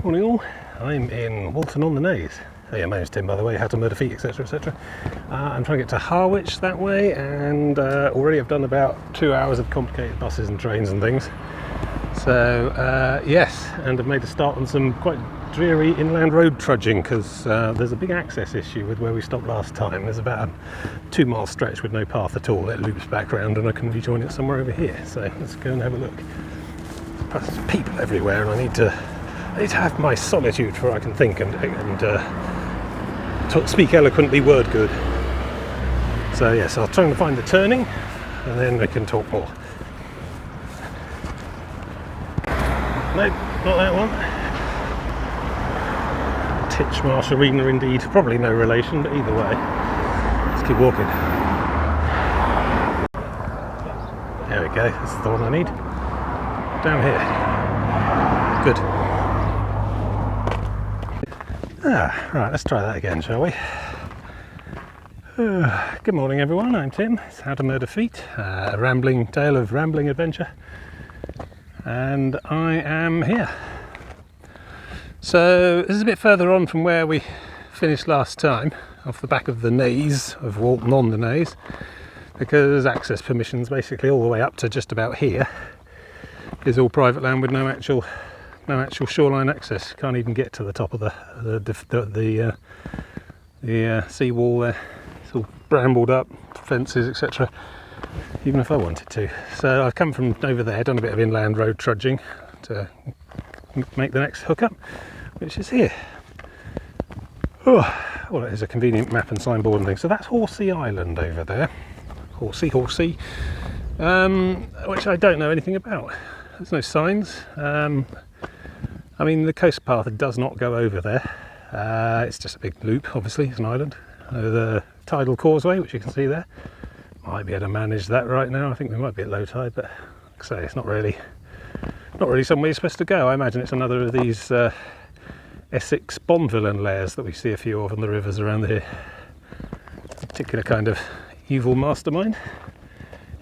Morning all, I'm in Walton-on-the-Naze. Oh yeah, my name's Tim, by the way, how to murder feet, etc, etc. I'm trying to get to Harwich that way, and already I've done about 2 hours of complicated buses and trains and things. So yes, and I've made a start on some quite dreary inland road trudging, because there's a big access issue with where we stopped last time. There's about a 2-mile stretch with no path at all. It loops back round and I can rejoin it somewhere over here. So let's go and have a look. Plus there's people everywhere and I need to have my solitude before I can think and speak eloquently word good. So yes, I'll try and find the turning and then we can talk more. Nope, not that one. Titchmarsh Arena indeed. Probably no relation, but either way. Let's keep walking. There we go, this is the one I need. Down here. Good. Right, let's try that again, shall we? Good morning everyone, I'm Tim. It's How to Murder Feet, a rambling tale of rambling adventure. And I am here. So this is a bit further on from where we finished last time, off the back of the Naze of Walton-on-the-Naze, because access permissions basically all the way up to just about here is all private land with no actual shoreline access. Can't even get to the top of the sea wall there. It's all brambled up, fences, etc. Even if I wanted to. So I've come from over there, done a bit of inland road trudging to make the next hookup, which is here. Oh, well, there's a convenient map and signboard and things. So that's Horsey Island over there. Horsey, which I don't know anything about. There's no signs. I mean, the coast path does not go over there. It's just a big loop, obviously, it's an island. The tidal causeway, which you can see there. Might be able to manage that right now. I think we might be at low tide, but like I say, it's not really somewhere you're supposed to go. I imagine it's another of these Essex Bond villain lairs that we see a few of on the rivers around here. A particular kind of evil mastermind.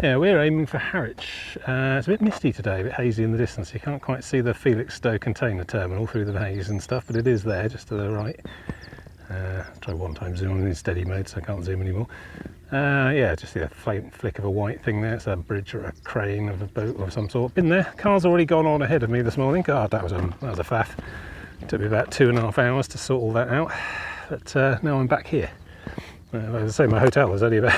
Yeah, we're aiming for Harwich. It's a bit misty today, a bit hazy in the distance. You can't quite see the Felixstowe container terminal through the haze and stuff, but it is there, just to the right. Try one time zooming in steady mode, so I can't zoom anymore. Yeah, just see a faint flick of a white thing there. It's a bridge or a crane of a boat of some sort. Been there. Car's already gone on ahead of me this morning. God, that was a faff. It took me about 2.5 hours to sort all that out. But now I'm back here. Like I say, my hotel is only about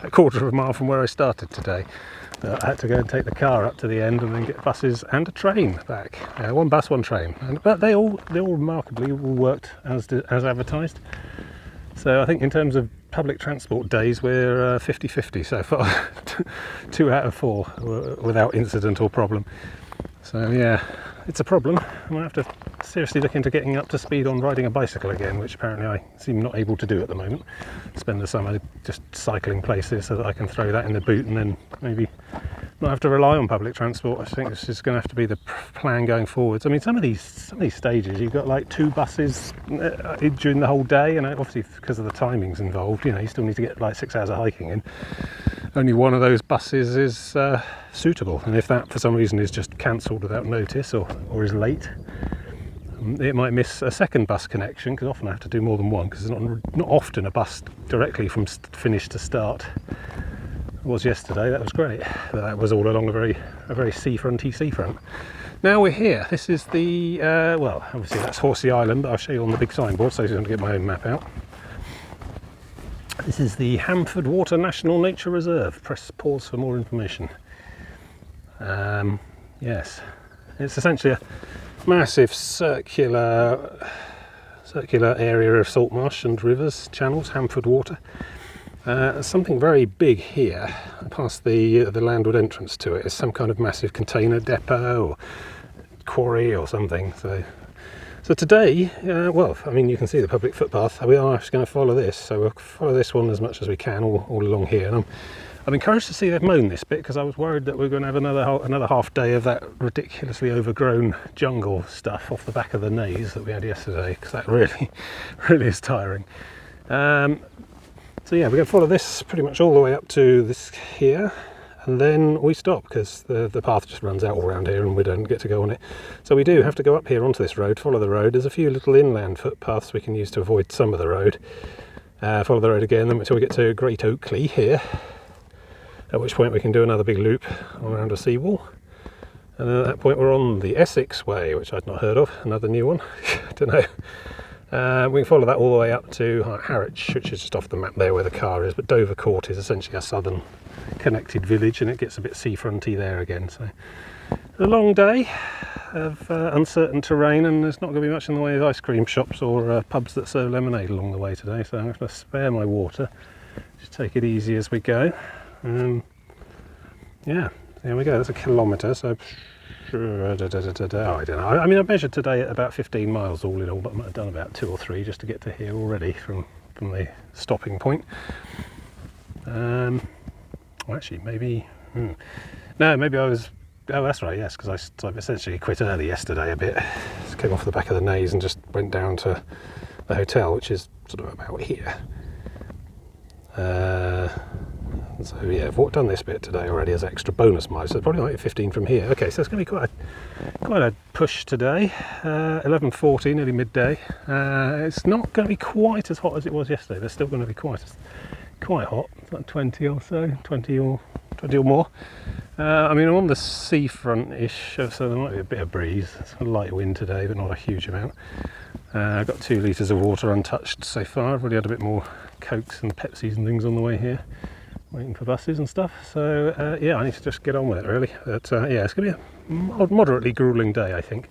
a quarter of a mile from where I started today. I had to go and take the car up to the end and then get buses and a train back. One bus, one train. But they all remarkably all worked as advertised. So I think in terms of public transport days, we're 50-50 so far. 2 out of 4 were without incident or problem. So yeah, it's a problem. I might have to seriously look into getting up to speed on riding a bicycle again, which apparently I seem not able to do at the moment. Spend the summer just cycling places so that I can throw that in the boot and then maybe not have to rely on public transport. I think this is going to have to be the plan going forwards. I mean, some of these stages, you've got like 2 buses during the whole day, and obviously because of the timings involved, you know, you still need to get like 6 hours of hiking in. Only one of those buses is suitable, and if that for some reason is just cancelled without notice or is late, it might miss a second bus connection, because often I have to do more than one, because there's not often a bus directly from finish to start. It was yesterday, that was great. But that was all along a very seafront. Now we're here. This is the well, obviously that's Horsey Island, but I'll show you on the big signboard, so I'm going to get my own map out. This is the Hamford Water National Nature Reserve. Press pause for more information. Yes, it's essentially a massive circular area of salt marsh and rivers, channels, Hamford Water. Something very big here, past the landward entrance to it, is some kind of massive container depot or quarry or something. So today, well, I mean, you can see the public footpath. We are actually going to follow this, so we'll follow this one as much as we can all along here. And I'm encouraged to see they've mown this bit, because I was worried that we're going to have another half day of that ridiculously overgrown jungle stuff off the back of the Naze that we had yesterday, because that really is tiring. So yeah, we're going to follow this pretty much all the way up to this here, and then we stop because the path just runs out all around here and we don't get to go on it. So we do have to go up here onto this road, follow the road. There's a few little inland footpaths we can use to avoid some of the road. Follow the road again until we get to Great Oakley here, at which point we can do another big loop around a seawall. And then at that point we're on the Essex Way, which I'd not heard of, another new one. Don't know. We can follow that all the way up to Harwich, which is just off the map there where the car is, but Dover Court is essentially a southern connected village and it gets a bit seafronty there again. So a long day of uncertain terrain, and there's not going to be much in the way of ice cream shops or pubs that serve lemonade along the way today, so I'm going to spare my water, just take it easy as we go. Yeah, there we go, that's a kilometre, so oh, I don't know. I mean, I measured today at about 15 miles all in all, but I might have done about 2 or 3 just to get to here already from the stopping point. Well, actually, maybe... No, maybe I was... Oh, that's right, yes, because I essentially quit early yesterday a bit. Just came off the back of the Naze and just went down to the hotel, which is sort of about here. So yeah, I've done this bit today already as extra bonus miles, so probably like 15 from here. Okay, so it's going to be quite a push today. 11:40, nearly midday. It's not going to be quite as hot as it was yesterday. There's still going to be quite hot. It's like 20 or so, 20 or more. I mean, I'm on the seafront-ish, so there might be a bit of breeze. It's a light wind today, but not a huge amount. I've got 2 litres of water untouched so far. I've already had a bit more Cokes and Pepsis and things on the way here, waiting for buses and stuff. So yeah, I need to just get on with it really. But yeah, it's going to be a moderately gruelling day, I think.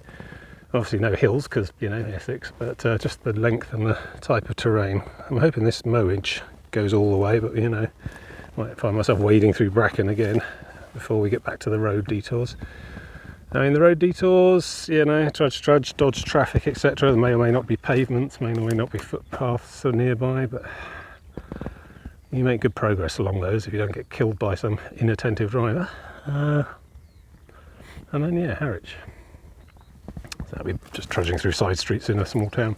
Obviously no hills because, you know, Essex, but just the length and the type of terrain. I'm hoping this mowage goes all the way, but you know, might find myself wading through bracken again before we get back to the road detours. I mean, the road detours, you know, trudge, dodge traffic, etc. There may or may not be pavements, may or may not be footpaths so nearby, but you make good progress along those if you don't get killed by some inattentive driver. And then, yeah, Harwich. So that'll be just trudging through side streets in a small town.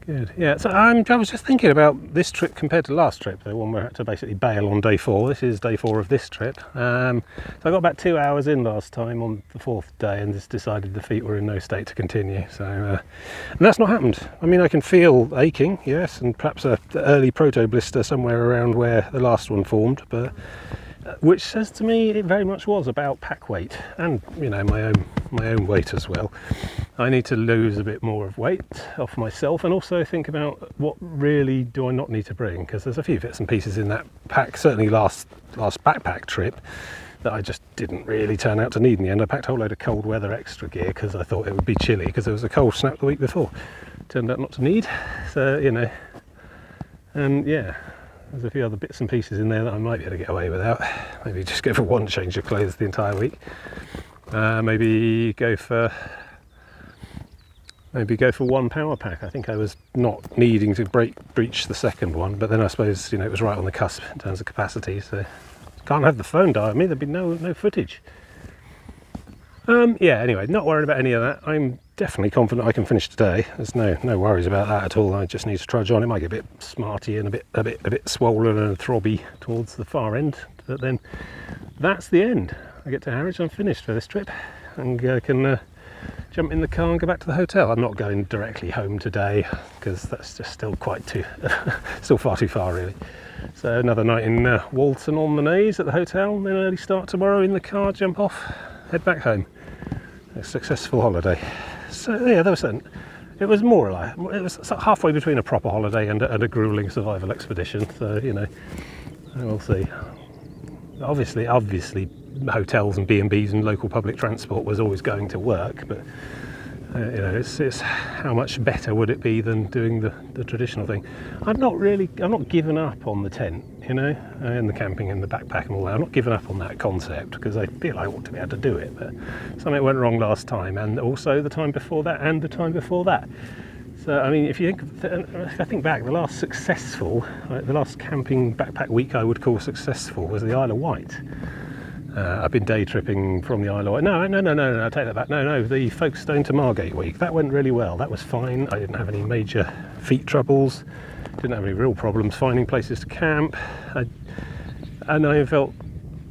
Good. Yeah, so I was just thinking about this trip compared to last trip, the one where I had to basically bail on day 4. This is day 4 of this trip. So I got about 2 hours in last time on the 4th day and just decided the feet were in no state to continue. So, and that's not happened. I mean, I can feel aching, yes, and perhaps an early proto blister somewhere around where the last one formed, but which says to me it very much was about pack weight and, you know, my own weight as well. I need to lose a bit more of weight off myself and also think about what really do I not need to bring, because there's a few bits and pieces in that pack, certainly last backpack trip, that I just didn't really turn out to need in the end. I packed a whole load of cold weather extra gear because I thought it would be chilly because there was a cold snap the week before. Turned out not to need, so, you know, and yeah, there's a few other bits and pieces in there that I might be able to get away without. Maybe just go for one change of clothes the entire week. Maybe go for one power pack. I think I was not needing to breach the second one, but then I suppose, you know, it was right on the cusp in terms of capacity, so can't have the phone die on me, there'd be no footage. Yeah, anyway, not worried about any of that. I'm definitely confident I can finish today. There's no worries about that at all. I just need to trudge on. It might get a bit smarty and a bit swollen and throbby towards the far end, but then that's the end. I get to Harwich, I'm finished for this trip, and can jump in the car and go back to the hotel. I'm not going directly home today because that's just still still far too far really. So another night in Walton-on-the-Naze at the hotel, and then early start tomorrow in the car, jump off, head back home. A successful holiday. So yeah, it was more like, it was halfway between a proper holiday and a gruelling survival expedition. So, you know, we'll see. Obviously hotels and B&Bs and local public transport was always going to work, but you know, it's how much better would it be than doing the traditional thing. I'm not giving up on the tent, you know, and the camping and the backpack and all that. I'm not giving up on that concept because I feel I ought to be able to do it, but something went wrong last time, and also the time before that and the time before that. So I mean, if I think back, the last successful, the last camping backpack week I would call successful was the Isle of Wight. I've been day tripping from the Isle of Wight. No, I take that back. No, the Folkestone to Margate week. That went really well. That was fine. I didn't have any major feet troubles. Didn't have any real problems finding places to camp. And I felt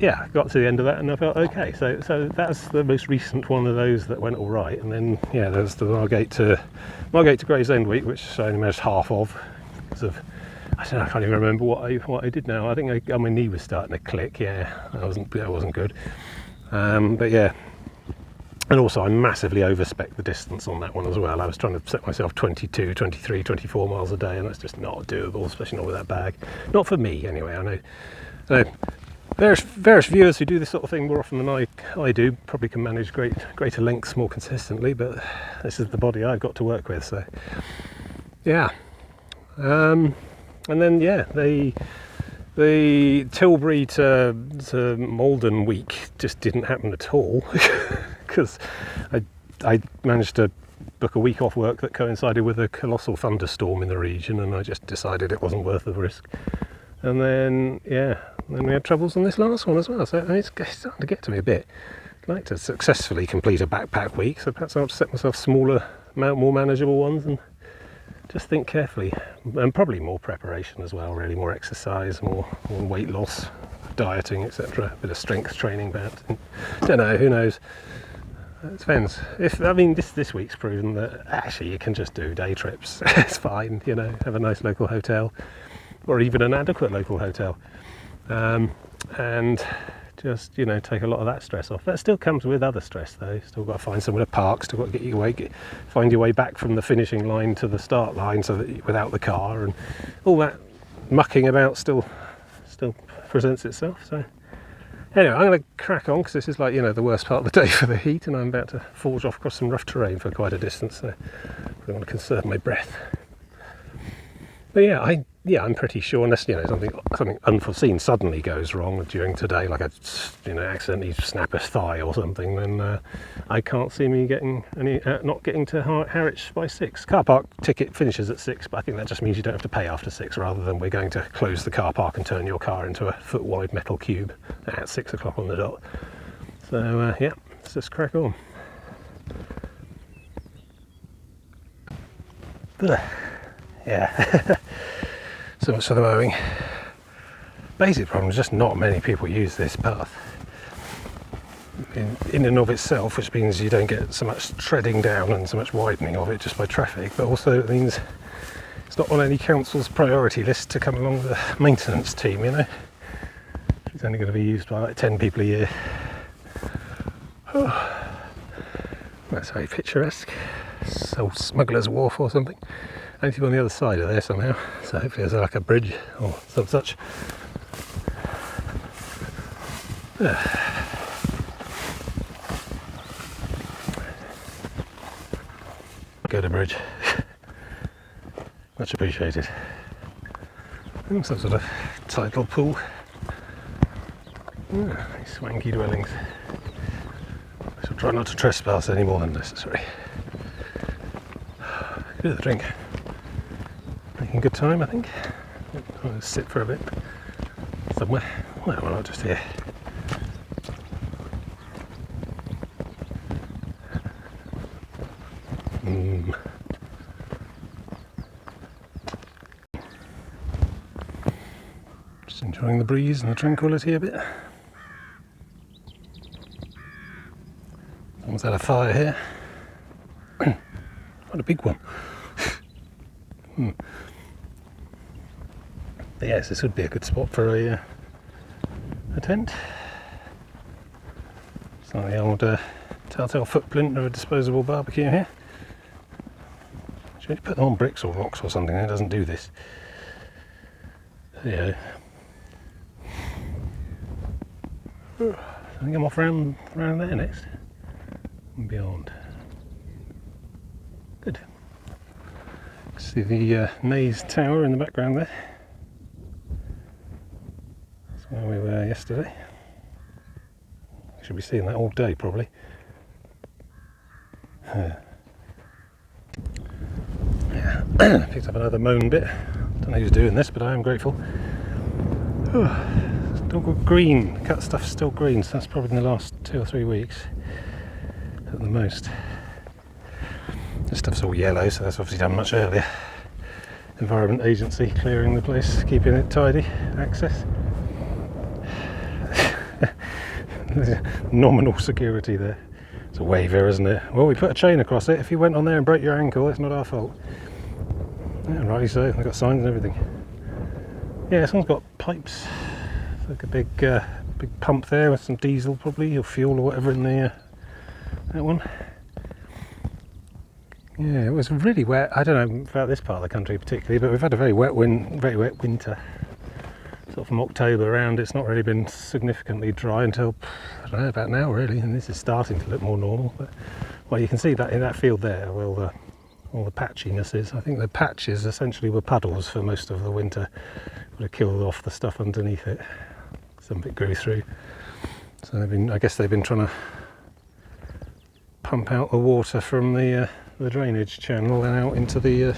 yeah, got to the end of that and I felt okay. So that's the most recent one of those that went all right. And then yeah, there's the Margate to Gravesend week, which I only managed half of because of, I don't know, I can't even remember what I did now. I think my knee was starting to click. Yeah, that wasn't good. But yeah. And also I massively overspec the distance on that one as well. I was trying to set myself 22, 23, 24 miles a day, and that's just not doable, especially not with that bag. Not for me anyway. I know various viewers who do this sort of thing more often than I do probably can manage greater lengths more consistently, but this is the body I've got to work with, so yeah. And then yeah, the Tilbury to Malden week just didn't happen at all because I managed to book a week off work that coincided with a colossal thunderstorm in the region, and I just decided it wasn't worth the risk. And then yeah, then we had troubles on this last one as well, so it's starting to get to me a bit. I'd like to successfully complete a backpack week, so perhaps I'll set myself smaller, more manageable ones and just think carefully, and probably more preparation as well, really, more exercise, more weight loss, dieting, etc. A bit of strength training, perhaps. Don't know, who knows. It depends. This week's proven that actually you can just do day trips. It's fine, you know, have a nice local hotel, or even an adequate local hotel, and just, you know, take a lot of that stress off. That still comes with other stress though. Still got to find somewhere to park, still got to find your way back from the finishing line to the start line, so that without the car, and all that mucking about still presents itself. So anyway, I'm going to crack on because this is, like, you know, the worst part of the day for the heat, and I'm about to forge off across some rough terrain for quite a distance, so I want to conserve my breath. But yeah, I'm pretty sure, unless, you know, something unforeseen suddenly goes wrong during today, like I, you know, accidentally snap a thigh or something, then I can't see me not getting to Harwich by 6. Car park ticket finishes at 6, but I think that just means you don't have to pay after 6, rather than we're going to close the car park and turn your car into a foot-wide metal cube at 6 o'clock on the dot. So yeah, let's just crack on. Yeah. So much for the mowing. Basic problem is just not many people use this path in and of itself, which means you don't get so much treading down and so much widening of it just by traffic, but also it means it's not on any council's priority list to come along the maintenance team, you know. It's only going to be used by like 10 people a year. Oh, that's very picturesque. So Smuggler's Wharf or something. Anything on the other side of there somehow, so hopefully there's like a bridge or some such. Go to bridge. Much appreciated. And some sort of tidal pool. These swanky dwellings. I shall try not to trespass any more than necessary. A bit of the drink. Making good time, I think. I'll just sit for a bit somewhere. Well, why not just here? Just enjoying the breeze and the tranquility a bit. Someone's had a fire here. Quite a big one. But yes, this would be a good spot for a tent. It's like the old telltale footprint of a disposable barbecue here. Should you put them on bricks or rocks or something? It doesn't do this. Yeah. I think I'm off around there next and beyond. Good. See the Naze Tower in the background there. That's where we were yesterday. We should be seeing that all day probably. Yeah, picked up another mown bit. Don't know who's doing this, but I am grateful. Still got green. Cut stuff's still green, so that's probably in the last 2 or 3 weeks at the most. This stuff's all yellow, so that's obviously done much earlier. Environment Agency clearing the place, keeping it tidy, access. Nominal security there. It's a waiver, isn't it? Well, we put a chain across it. If you went on there and broke your ankle, it's not our fault. Yeah, rightly so. They've got signs and everything. Yeah, someone's got pipes. It's like a big pump there with some diesel probably, or fuel or whatever in the that one. Yeah, it was really wet. I don't know about this part of the country particularly, but we've had a very wet winter. Sort of from October around, it's not really been significantly dry until, I don't know, about now really, and this is starting to look more normal. But well, you can see that in that field there, well, all the patchiness is. I think the patches essentially were puddles for most of the winter. Would have killed off the stuff underneath it. Some of it grew through. So I guess they've been trying to pump out the water from the drainage channel and out into the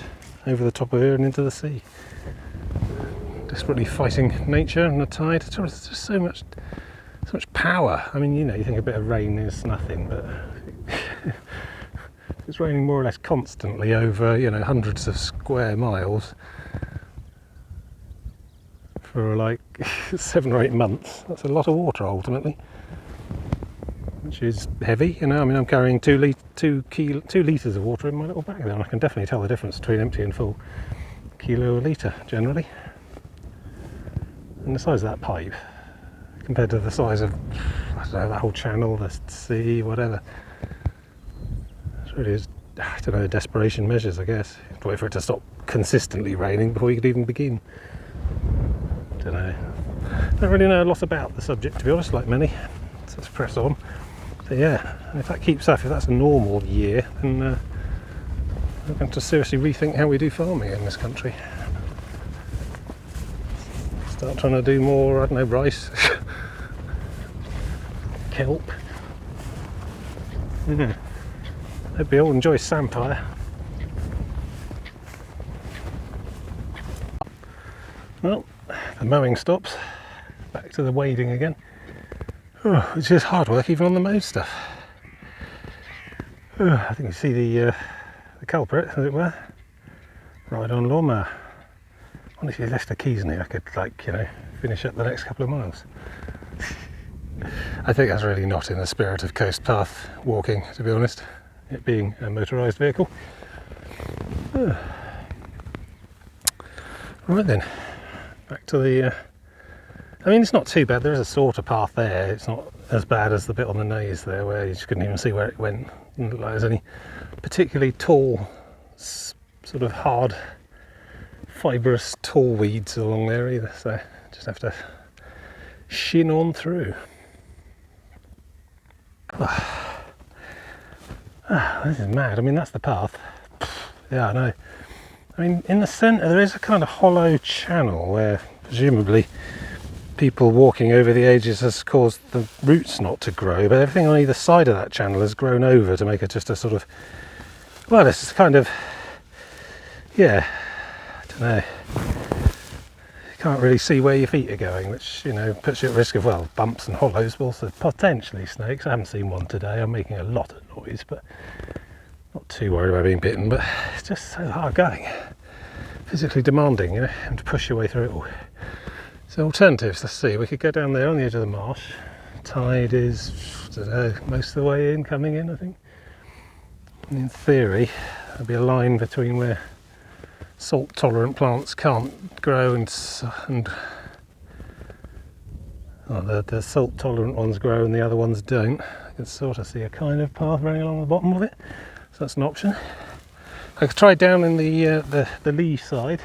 over the top of here and into the sea. Desperately fighting nature and the tide. There's just so much power. I mean, you know, you think a bit of rain is nothing, but it's raining more or less constantly over, you know, hundreds of square miles for like 7 or 8 months. That's a lot of water ultimately, which is heavy. You know, I mean, I'm carrying 2 litres of water in my little bag there, and I can definitely tell the difference between empty and full. Kilo a litre generally. And the size of that pipe compared to the size of, I don't know, that whole channel, the sea, whatever. It really is, I don't know, desperation measures, I guess. You have to wait for it to stop consistently raining before you could even begin. Don't know. Don't really know a lot about the subject, to be honest, like many. So let's press on. So yeah, if that keeps up, if that's a normal year, then we're going to seriously rethink how we do farming in this country. Start trying to do more, I don't know, rice, kelp. Yeah. Hope you all enjoy Sampire. Well, the mowing stops. Back to the wading again. Oh, which is hard work even on the mowed stuff. Oh, I think you see the culprit, as it were. Ride-on lawnmower. If you left the keys in here, I could, like, you know, finish up the next couple of miles. I think that's really not in the spirit of coast path walking, to be honest, it being a motorised vehicle. Right then, back to the I mean, it's not too bad. There is a sort of path there. It's not as bad as the bit on the Naze there where you just couldn't even see where it went. It didn't look like there's any particularly tall, sort of hard, fibrous tall weeds along there either, so just have to shin on through. This is mad. I mean, that's the path. Yeah, I know. I mean, in the centre there is a kind of hollow channel where presumably people walking over the edges has caused the roots not to grow, but everything on either side of that channel has grown over to make it just a sort of, well, it's kind of, yeah, I don't know. You can't really see where your feet are going, which, you know, puts you at risk of, well, bumps and hollows, but also potentially snakes. I haven't seen one today. I'm making a lot of noise, but not too worried about being bitten, but it's just so hard going. Physically demanding, you know, and to push your way through it all. So alternatives, let's see, we could go down there on the edge of the marsh. Tide is, I don't know, most of the way in, coming in, I think. And in theory, there'll be a line between where salt tolerant plants can't grow and the salt tolerant ones grow and the other ones don't. I can sort of see a kind of path running along the bottom of it, so that's an option. I could try down in the lee side,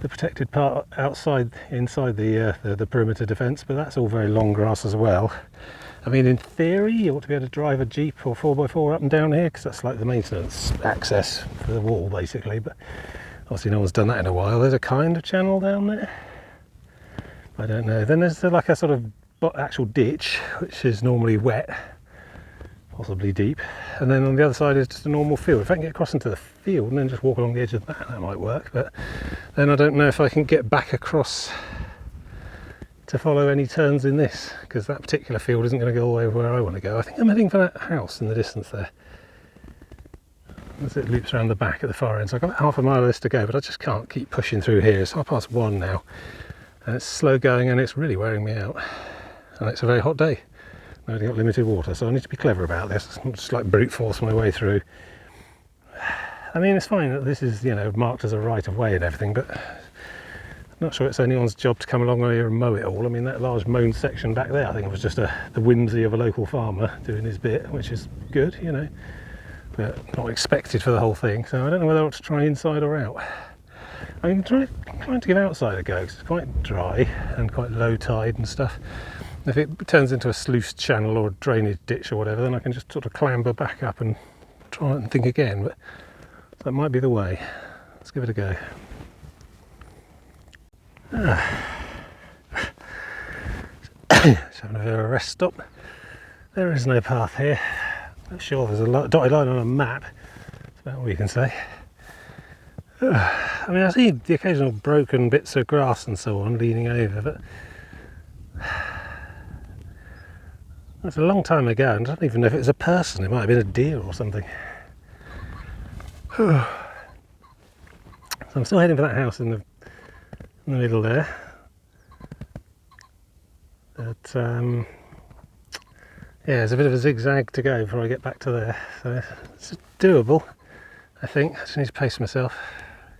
the protected part outside, inside the perimeter defence, but that's all very long grass as well. I mean, in theory, you ought to be able to drive a Jeep or 4x4 up and down here, because that's like the maintenance access for the wall, basically, but obviously no one's done that in a while. There's a kind of channel down there. I don't know. Then there's like a sort of actual ditch, which is normally wet, possibly deep, and then on the other side is just a normal field. If I can get across into the field and then just walk along the edge of that might work, but then I don't know if I can get back across to follow any turns in this, because that particular field isn't going to go all the way where I want to go. I think I'm heading for that house in the distance there, as it loops around the back at the far end. So I've got half a mile of this to go, but I just can't keep pushing through here. It's 1:30 now, and it's slow going and it's really wearing me out, and it's a very hot day. I've only got limited water, so I need to be clever about this. Not just like brute force my way through. I mean, it's fine that this is, you know, marked as a right of way and everything, but I'm not sure it's anyone's job to come along here and mow it all. I mean, that large mown section back there, I think it was just the whimsy of a local farmer doing his bit, which is good, you know, but not expected for the whole thing. So I don't know whether I ought to try inside or out. I'm trying to give outside a go, because it's quite dry and quite low tide and stuff. If it turns into a sluice channel or a drainage ditch or whatever, then I can just sort of clamber back up and try and think again, but that might be the way. Let's give it a go. Just having a bit of a rest stop. There is no path here. Not sure there's a dotted line on a map. That's about all you can say. I mean, I see the occasional broken bits of grass and so on leaning over, but that's a long time ago, and I don't even know if it was a person. It might have been a deer or something. So I'm still heading for that house in the middle there. But yeah, there's a bit of a zigzag to go before I get back to there. So it's doable, I think. I just need to pace myself.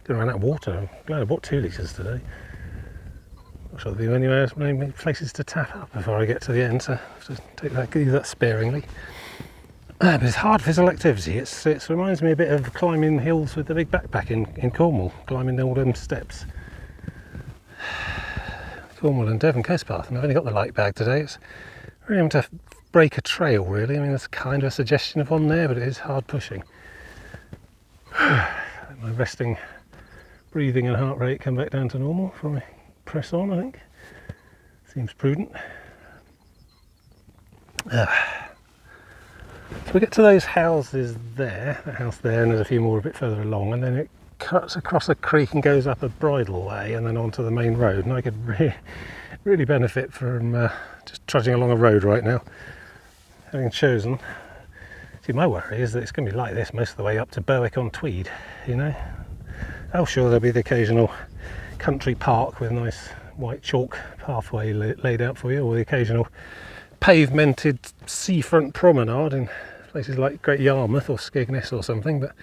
Gonna run out of water. I'm glad I bought 2 litres today. Not sure there'll be many places to tap up before I get to the end, so I have to use that sparingly. But it's hard physical activity. It reminds me a bit of climbing hills with the big backpack in Cornwall, climbing all them steps. Cornwall and Devon coast path, and I've only got the light bag today. It's really having to break a trail, really. I mean, there's kind of a suggestion of one there, but it is hard pushing. My resting, breathing and heart rate come back down to normal before I press on, I think. Seems prudent. So we get to those houses there, that house there, and there's a few more a bit further along, and then it cuts across a creek and goes up a bridle way and then onto the main road, and I could really benefit from just trudging along a road right now, having chosen. See, my worry is that it's going to be like this most of the way up to Berwick-on-Tweed, you know. Oh, sure, there'll be the occasional country park with a nice white chalk pathway laid out for you, or the occasional pavemented seafront promenade in places like Great Yarmouth or Skegness or something, but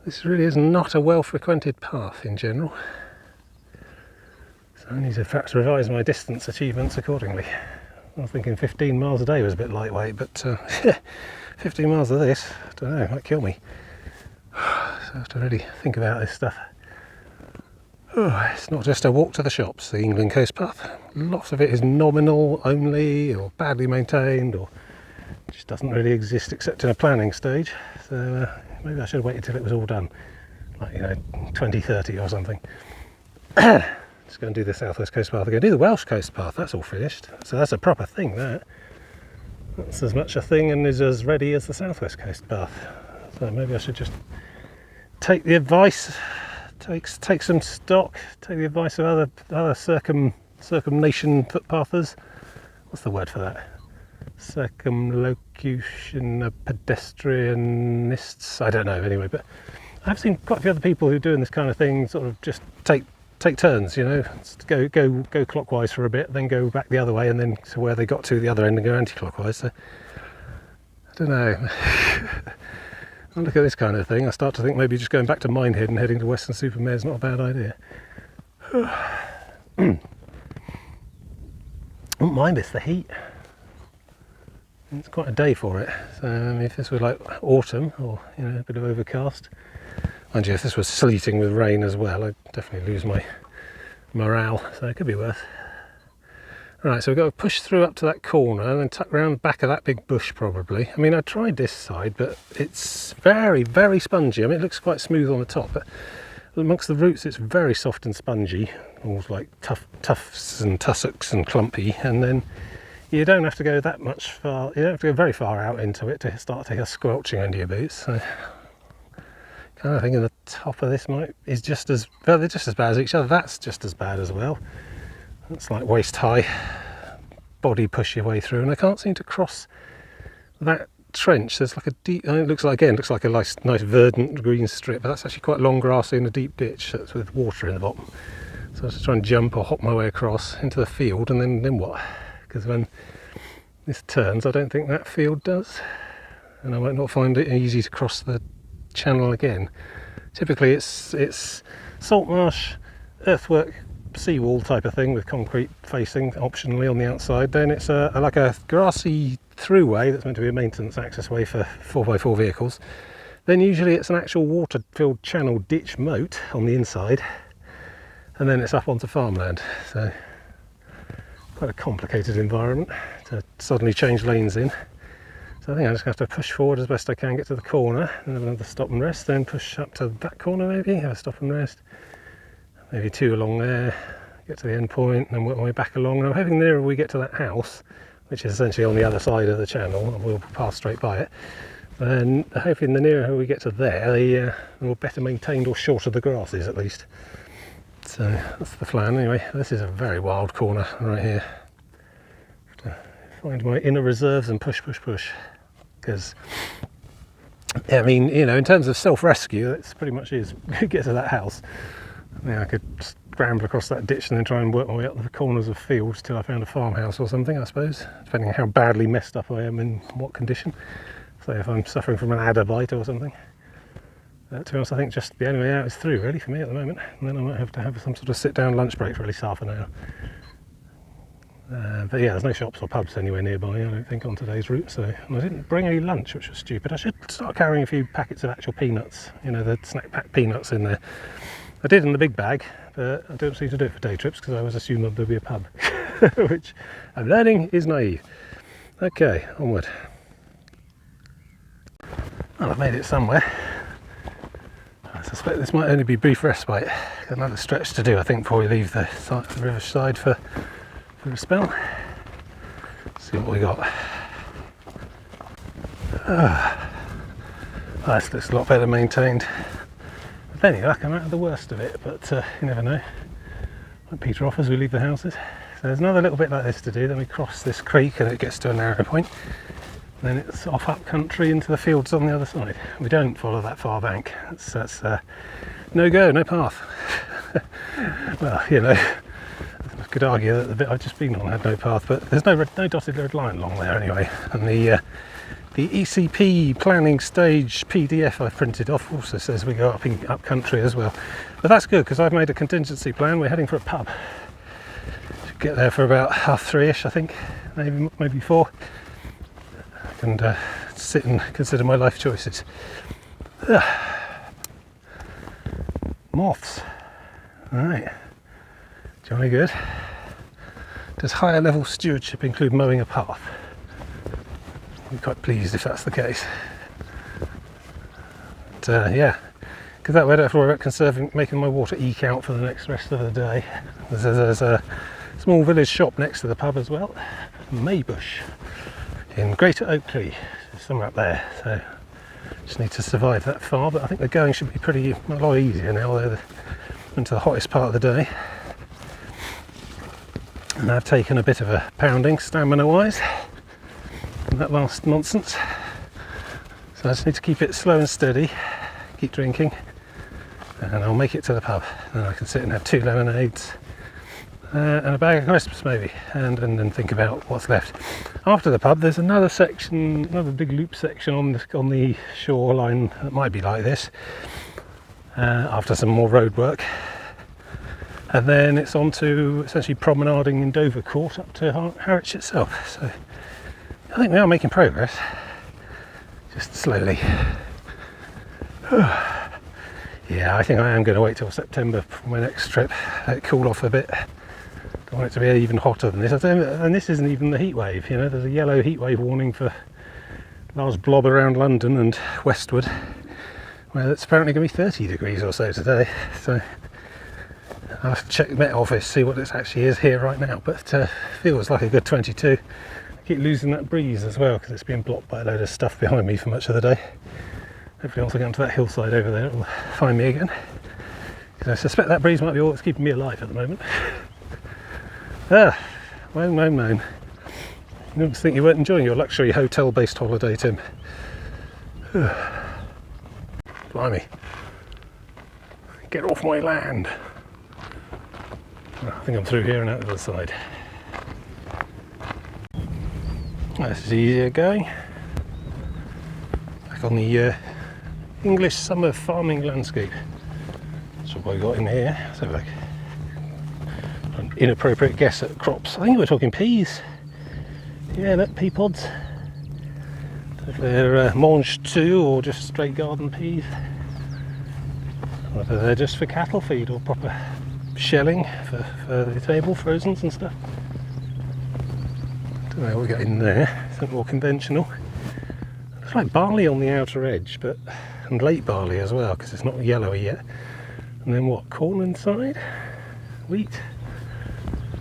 this really is not a well-frequented path in general. So I need to perhaps revise my distance achievements accordingly. I was thinking 15 miles a day was a bit lightweight, but 15 miles of this, I don't know, it might kill me. So I have to really think about this stuff. It's not just a walk to the shops, the England coast path. Lots of it is nominal only, or badly maintained, or just doesn't really exist except in a planning stage. So maybe I should have waited till it was all done, like, you know, 2030 or something. Just go and do the South West Coast Path again. Do the Welsh Coast Path, that's all finished. So that's a proper thing, that. That's as much a thing and is as ready as the South West Coast Path. So maybe I should just take the advice, take some stock, take the advice of other circumnation footpathers. What's the word for that? Circumlocution pedestrianists. I don't know, anyway, but I've seen quite a few other people who are doing this kind of thing, sort of just take turns, you know, go clockwise for a bit, then go back the other way, and then to where they got to the other end and go anti-clockwise. So I don't know. I look at this kind of thing, I start to think maybe just going back to Minehead and heading to Weston-super-Mare is not a bad idea. I wouldn't mind this, the heat. It's quite a day for it. So if this was like autumn, or, you know, a bit of overcast, mind you, if this was sleeting with rain as well, I'd definitely lose my morale. So it could be worth. Right, so we've got to push through up to that corner and then tuck around the back of that big bush probably. I mean, I tried this side, but it's very, very spongy. I mean, it looks quite smooth on the top, but amongst the roots it's very soft and spongy, almost like tufts and tussocks and clumpy, and then you don't have to go that much far, you don't have to go very far out into it to start to get squelching under your boots. So kind of thinking the top of this is just as, well, they're just as bad as each other. That's just as bad as well. It's like waist high, body push your way through, and I can't seem to cross that trench. There's like a deep, it looks like a nice verdant green strip, but that's actually quite long grass in a deep ditch that's with water in the bottom. So I was just trying to jump or hop my way across into the field, and then what? Because when this turns. I don't think that field does, and I might not find it easy to cross the channel again. Typically it's salt marsh, earthwork, seawall type of thing with concrete facing optionally on the outside. Then it's like a grassy throughway that's meant to be a maintenance access way for 4x4 vehicles. Then usually it's an actual water-filled channel ditch moat on the inside, and then it's up onto farmland. So quite a complicated environment to suddenly change lanes in. So I think I just have to push forward as best I can, get to the corner, and have another stop and rest, then push up to that corner maybe, have a stop and rest, maybe 2 along there, get to the end point, and then work my way back along. And I'm hoping the nearer we get to that house, which is essentially on the other side of the channel, and we'll pass straight by it, and hoping the nearer we get to there, the more better maintained or shorter the grass is at least. So that's the plan anyway. This is a very wild corner right here. Have to find my inner reserves and push, because yeah, I mean, you know, in terms of self-rescue, it's pretty much is get to that house. I mean, I could scramble across that ditch and then try and work my way up the corners of fields till I found a farmhouse or something, I suppose, depending on how badly messed up I am and what condition. So if I'm suffering from an adder bite or something. To be honest, I think just the only way out is through, really, for me at the moment. And then I might have to have some sort of sit-down lunch break for at least half an hour. But yeah, there's no shops or pubs anywhere nearby, I don't think, on today's route. So, and I didn't bring any lunch, which was stupid. I should start carrying a few packets of actual peanuts, you know, the snack pack peanuts in there. I did in the big bag, but I don't seem to do it for day trips because I always assume that there'll be a pub, which I'm learning is naive. Okay, onward. Well, I've made it somewhere. I suspect this might only be brief respite. Got another stretch to do, I think, before we leave the riverside for a spell. Let's see what we got. This looks a lot better maintained. With any luck, I'm out of the worst of it, but you never know. Might peter off as we leave the houses. So there's another little bit like this to do. Then we cross this creek and it gets to a narrow point. Then it's off up country into the fields on the other side. We don't follow that far bank. That's no go, no path. Well, you know, I could argue that the bit I've just been on had no path, but there's no dotted red line along there anyway. And the ECP planning stage PDF I printed off also says we go up country as well. But that's good because I've made a contingency plan. We're heading for a pub. Should get there for about 3:30ish, I think, maybe 4. And sit and consider my life choices. Moths. Alright. Jolly good. Does higher level stewardship include mowing a path? I'm quite pleased if that's the case. But yeah, because that way I don't have to worry about making my water eke out for the rest of the day. There's a small village shop next to the pub as well. Maybush. In Greater Oakley, somewhere up there, so just need to survive that far, but I think the going should be a lot easier now. They're into the hottest part of the day, and I've taken a bit of a pounding stamina wise from that last nonsense, so I just need to keep it slow and steady, keep drinking, and I'll make it to the pub. Then I can sit and have 2 lemonades and a bag of crisps maybe, and then think about what's left. After the pub there's another section, another big loop section on the shoreline that might be like this, after some more road work, and then it's on to essentially promenading in Dover Court up to Harwich itself. So I think we are making progress, just slowly. Yeah, I think I am going to wait till September for my next trip, let it cool off a bit. I want it to be even hotter than this, and this isn't even the heat wave. You know, there's a yellow heat wave warning for a large blob around London and westward, where it's apparently going to be 30 degrees or so today. So I'll have to check the Met Office, see what it actually is here right now, but feels like a good 22. I keep losing that breeze as well because it's being blocked by a load of stuff behind me for much of the day. Hopefully once I get onto that hillside over there it will find me again, because I suspect that breeze might be all that's keeping me alive at the moment. Moan. You don't think you weren't enjoying your luxury hotel-based holiday, Tim? Blimey. Get off my land. I think I'm through here and out the other side. This is easier going. Back on the English summer farming landscape. That's what we got in here. Let's have a look. An inappropriate guess at crops. I think we're talking peas. Yeah, look, pea pods. If they're mange tout or just straight garden peas. Whether they're just for cattle feed or proper shelling for the table, frozens and stuff. Don't know what we got in there. Something more conventional. It's like barley on the outer edge, and late barley as well, because it's not yellowy yet. And then what? Corn inside? Wheat?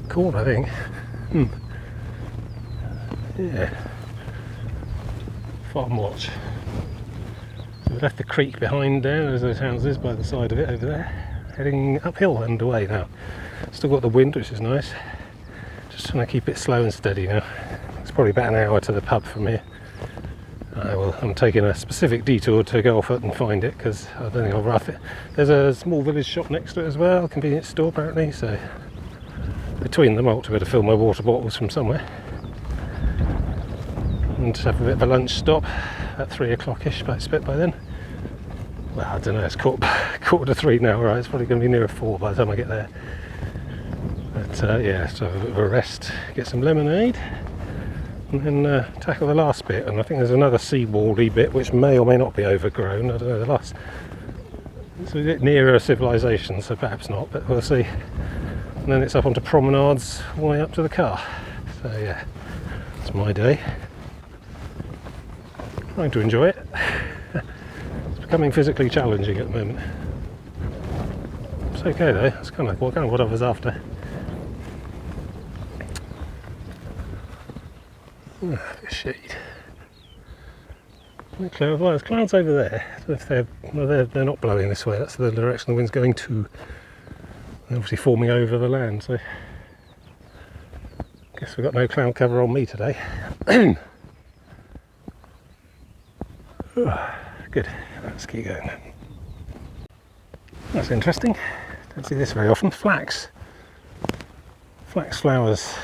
Corn, I think. Yeah. Farm watch. So we left the creek behind there. There's those houses by the side of it over there. Heading uphill and away now. Still got the wind, which is nice. Just trying to keep it slow and steady now. It's probably about an hour to the pub from here. I'm taking a specific detour to go off it and find it, because I don't think I'll rough it. There's a small village shop next to it as well, convenience store apparently, so between them I ought to be able to fill my water bottles from somewhere. And just have a bit of a lunch stop at 3 o'clock-ish, I expect by then. Well, I don't know, it's quarter to 3 now, right? It's probably going to be nearer 4 by the time I get there. But yeah, so have a bit of a rest, get some lemonade, and then tackle the last bit. And I think there's another seawally bit which may or may not be overgrown. I don't know, it's a bit nearer civilization, so perhaps not, but we'll see. And then it's up onto promenades all the way up to the car. So yeah, it's my day. Trying to enjoy it. It's becoming physically challenging at the moment. It's okay though, it's kind of what I was after. Shade. Well, there's clouds over there. If they're not blowing this way, that's the direction the wind's going to. They're obviously forming over the land, so guess we've got no cloud cover on me today. Good, let's keep going. That's interesting. Don't see this very often. Flax flowers,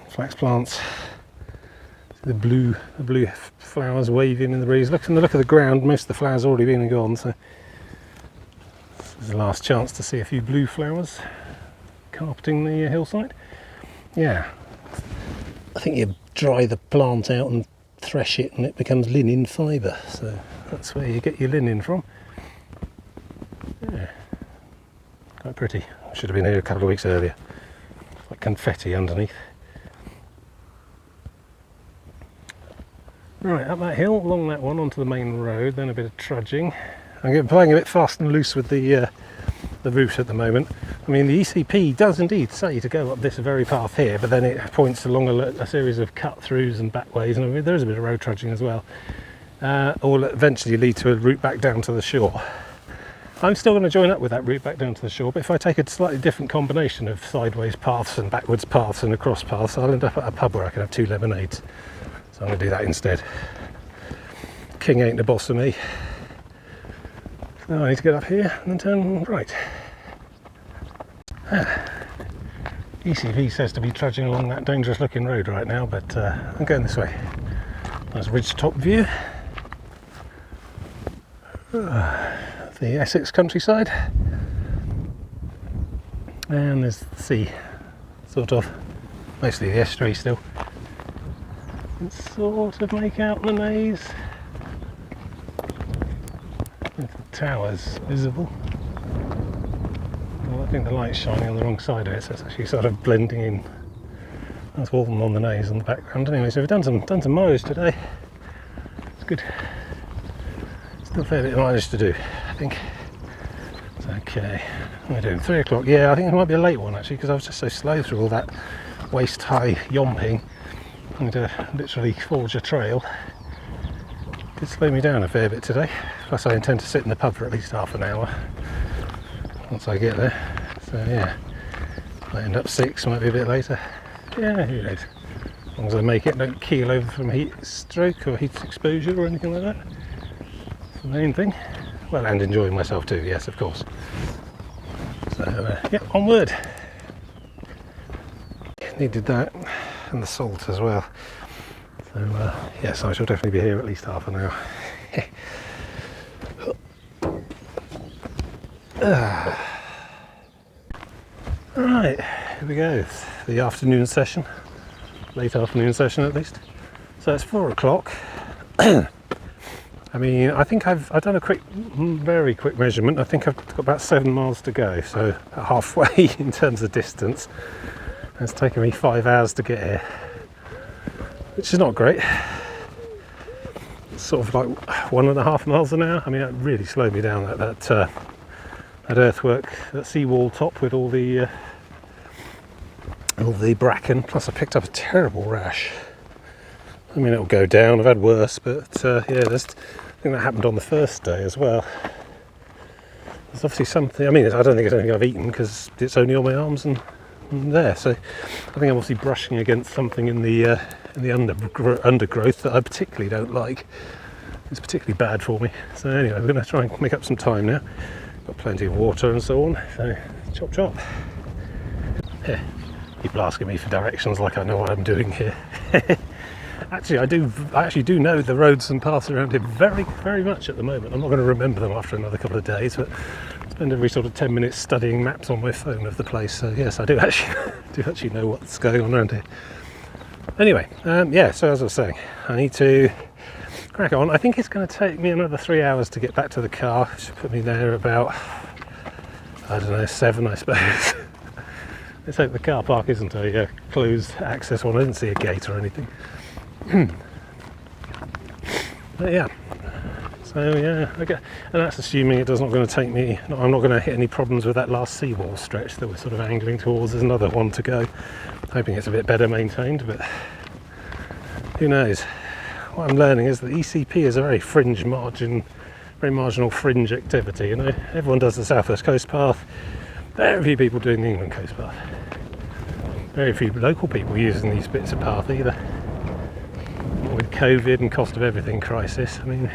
flax plants. The blue flowers waving in the breeze. Look, from the look of the ground, most of the flowers have already been and gone, so this is the last chance to see a few blue flowers carpeting the hillside. Yeah, I think you dry the plant out and thresh it and it becomes linen fibre, so that's where you get your linen from. Yeah, quite pretty. I should have been here a couple of weeks earlier. Like confetti underneath. Right, up that hill, along that one, onto the main road, then a bit of trudging. I'm playing a bit fast and loose with the route at the moment. I mean, the ECP does indeed say to go up this very path here, but then it points along a series of cut-throughs and backways, and I mean, there is a bit of road trudging as well. All will eventually lead to a route back down to the shore. I'm still going to join up with that route back down to the shore, but if I take a slightly different combination of sideways paths and backwards paths and across paths, I'll end up at a pub where I can have 2 lemonades. So I'm going to do that instead. King ain't the boss of me. So I need to get up here and then turn right. ECV says to be trudging along that dangerous looking road right now, but I'm going this way. Nice ridge-top view. The Essex countryside. And there's the sea, sort of. Mostly the estuary still. You can sort of make out the Naze. With the towers visible. Well, I think the light's shining on the wrong side of it, so it's actually sort of blending in. That's Walton-on-the-Naze on the background. Anyway, so we've done some mileage today. It's good. Still a fair bit of mileage to do, I think. It's okay. What am I doing? 3 o'clock. Yeah, I think it might be a late one actually, because I was just so slow through all that waist-high yomping. I'm going to literally forge a trail. It did slow me down a fair bit today. Plus I intend to sit in the pub for at least half an hour once I get there. So yeah, might end up 6, might be a bit later. Yeah, who knows. As long as I make it, don't keel over from heat stroke or heat exposure or anything like that. That's the main thing. Well, and enjoying myself too, yes, of course. So yeah, onward. Needed that. And the salt as well. So So yes, I shall definitely be here at least half an hour. Right, here we go. It's the afternoon session, late afternoon session at least. So it's 4 o'clock. I mean, I think I've done a very quick measurement. I think I've got about 7 miles to go, so about halfway in terms of distance. It's taken me 5 hours to get here, which is not great. It's sort of like 1.5 miles an hour. I mean, that really slowed me down. That earthwork, that seawall top with all the bracken. Plus, I picked up a terrible rash. I mean, it'll go down. I've had worse, but yeah, I think that happened on the first day as well. There's obviously something. I mean, I don't think it's anything I've eaten because it's only on my arms and there. So I think I'm obviously brushing against something in the undergrowth that I particularly don't like. It's particularly bad for me. So anyway, we're going to try and make up some time now. Got plenty of water and so on. So chop chop. Yeah. People asking me for directions like I know what I'm doing here. Actually, I actually do know the roads and paths around here very, very much at the moment. I'm not going to remember them after another couple of days, but I spend every sort of 10 minutes studying maps on my phone of the place. So yes, I do actually know what's going on around here. Anyway, yeah. So as I was saying, I need to crack on. I think it's going to take me another 3 hours to get back to the car. It should put me there about, I don't know, 7, I suppose. Let's hope the car park isn't a closed access one. I didn't see a gate or anything. But yeah, so yeah, okay. And that's assuming it's not going to take me, I'm not going to hit any problems with that last seawall stretch that we're sort of angling towards. There's another one to go. Hoping it's a bit better maintained, but who knows. What I'm learning is that ECP is a very very marginal fringe activity. You know, everyone does the South West Coast Path. Very few people doing the England Coast Path. Very few local people using these bits of path either. With COVID and cost of everything crisis, I mean,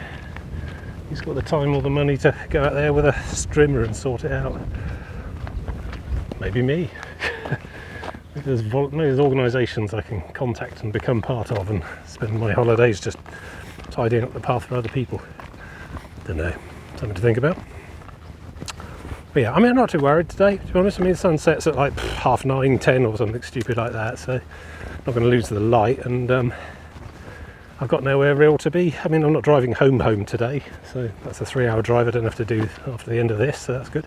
who's got the time or the money to go out there with a strimmer and sort it out? Maybe me. There's organisations I can contact and become part of and spend my holidays just tidying up the path for other people. Don't know, something to think about. But yeah, I mean, I'm not too worried today, to be honest. I mean, the sun sets at like 9:30, 10 or something stupid like that, so I'm not going to lose the light, and I've got nowhere real to be. I mean, I'm not driving home today, so that's a 3-hour drive I don't have to do after the end of this, so that's good.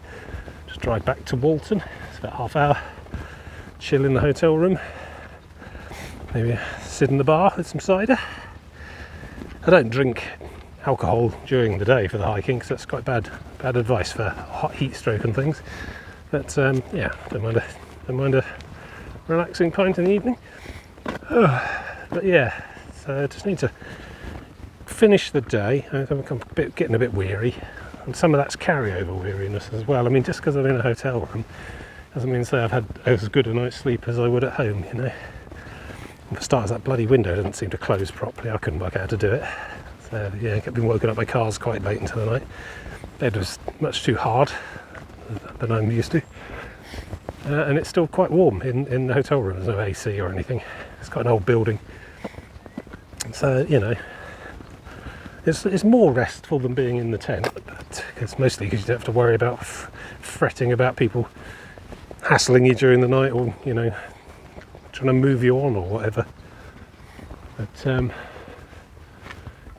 Just drive back to Walton. It's about half hour. Chill in the hotel room. Maybe sit in the bar with some cider. I don't drink alcohol during the day for the hiking because that's quite bad advice for hot heat stroke and things. But yeah, don't mind a relaxing pint in the evening. But yeah, so I just need to finish the day. I'm getting a bit weary, and some of that's carryover weariness as well. I mean, just because I'm in a hotel room doesn't mean to say I've had as good a night's sleep as I would at home, you know. For starters, that bloody window doesn't seem to close properly. I couldn't work out how to do it. So yeah, I've been woken up by cars quite late into the night. Bed was much too hard than I'm used to. And it's still quite warm in the hotel room. There's no AC or anything. It's quite an old building. So, you know, it's more restful than being in the tent. But it's mostly because you don't have to worry about fretting about people hassling you during the night or, you know, trying to move you on or whatever. But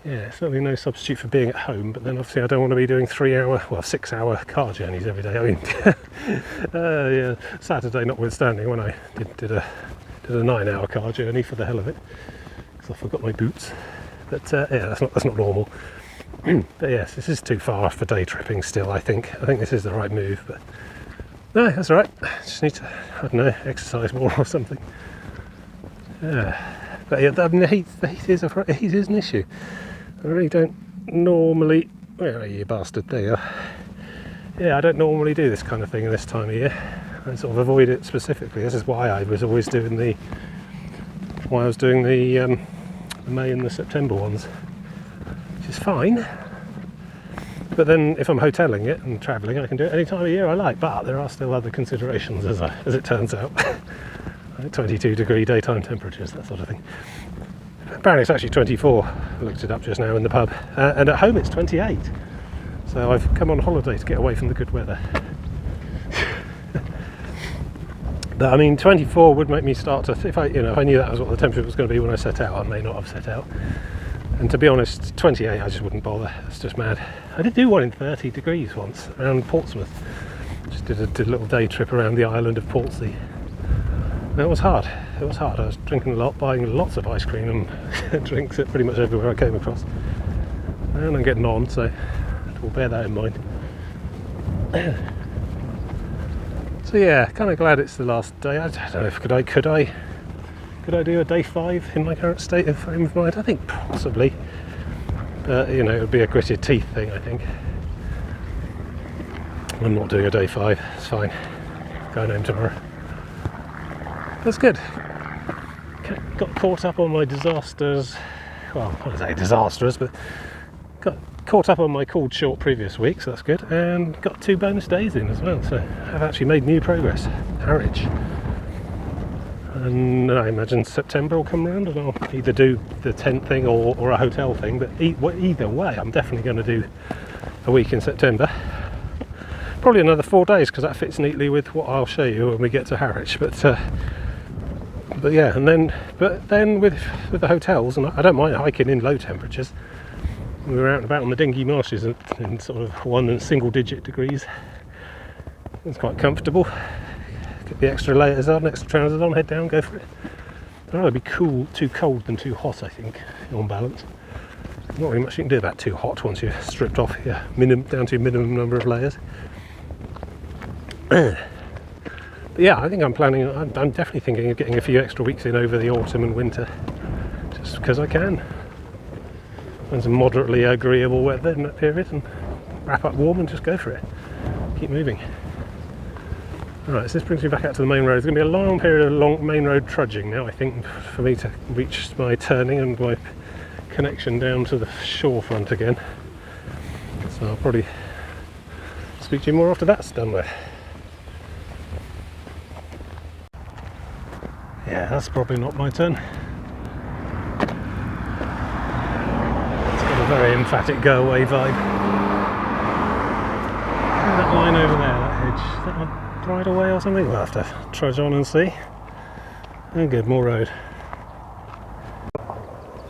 yeah, certainly no substitute for being at home, but then obviously I don't want to be doing 6-hour car journeys every day. I mean, yeah, Saturday notwithstanding, when I did a 9-hour car journey for the hell of it, because I forgot my boots. But yeah, that's not normal. But yes, this is too far for day tripping still, I think. I think this is the right move, but no, that's all right. Just need to, I don't know, exercise more or something. But yeah, I mean, the heat is an issue. I really don't normally. Where are you, bastard? There you are. Yeah, I don't normally do this kind of thing this time of year. I sort of avoid it specifically. This is why I was always doing the May and the September ones, which is fine. But then if I'm hoteling it and travelling, I can do it any time of year I like. But there are still other considerations, as it turns out. 22 degree daytime temperatures, that sort of thing. Apparently it's actually 24. I looked it up just now in the pub, and at home it's 28. So I've come on holiday to get away from the good weather. But, I mean, 24 would make me start to, if I knew that was what the temperature was going to be when I set out, I may not have set out. And to be honest, 28 I just wouldn't bother. It's just mad. I did do one in 30 degrees once around Portsmouth. Just did a little day trip around the island of Portsea. And it was hard. It was hard. I was drinking a lot, buying lots of ice cream and drinks at pretty much everywhere I came across. And I'm getting on, so we'll bear that in mind. So yeah, kind of glad it's the last day. I don't know if could I do a day 5 in my current state of frame of mind? I think possibly, but it would be a gritted teeth thing. I think I'm not doing a day 5. It's fine. Going home tomorrow. That's good. Got caught up on my disasters. Well, I wouldn't say disastrous, but got caught up on my called short previous week, so that's good. And got 2 bonus days in as well, so I've actually made new progress. Harwich. And I imagine September will come around and I'll either do the tent thing or a hotel thing, but either way I'm definitely going to do a week in September. Probably another 4 days, because that fits neatly with what I'll show you when we get to Harwich. But yeah, but then with the hotels, and I don't mind hiking in low temperatures. We were out and about on the dingy marshes in sort of 1 and single digit degrees. It's quite comfortable. Get the extra layers on, extra trousers on, head down, go for it. I'd rather be too cold than too hot, I think, on balance. Not really much you can do about too hot once you've stripped off down to your minimum number of layers. But yeah, I think I'm definitely thinking of getting a few extra weeks in over the autumn and winter, just because I can. And some moderately agreeable weather in that period, and wrap up warm and just go for it. Keep moving. Alright, so this brings me back out to the main road. There's going to be a long period of main road trudging now, I think, for me to reach my turning and my connection down to the shorefront again. So I'll probably speak to you more after that's done with. Yeah, that's probably not my turn. It's got a very emphatic go away vibe. That line over there, that hedge, is that one dried away or something? We'll have to trudge on and see. Oh good, more road.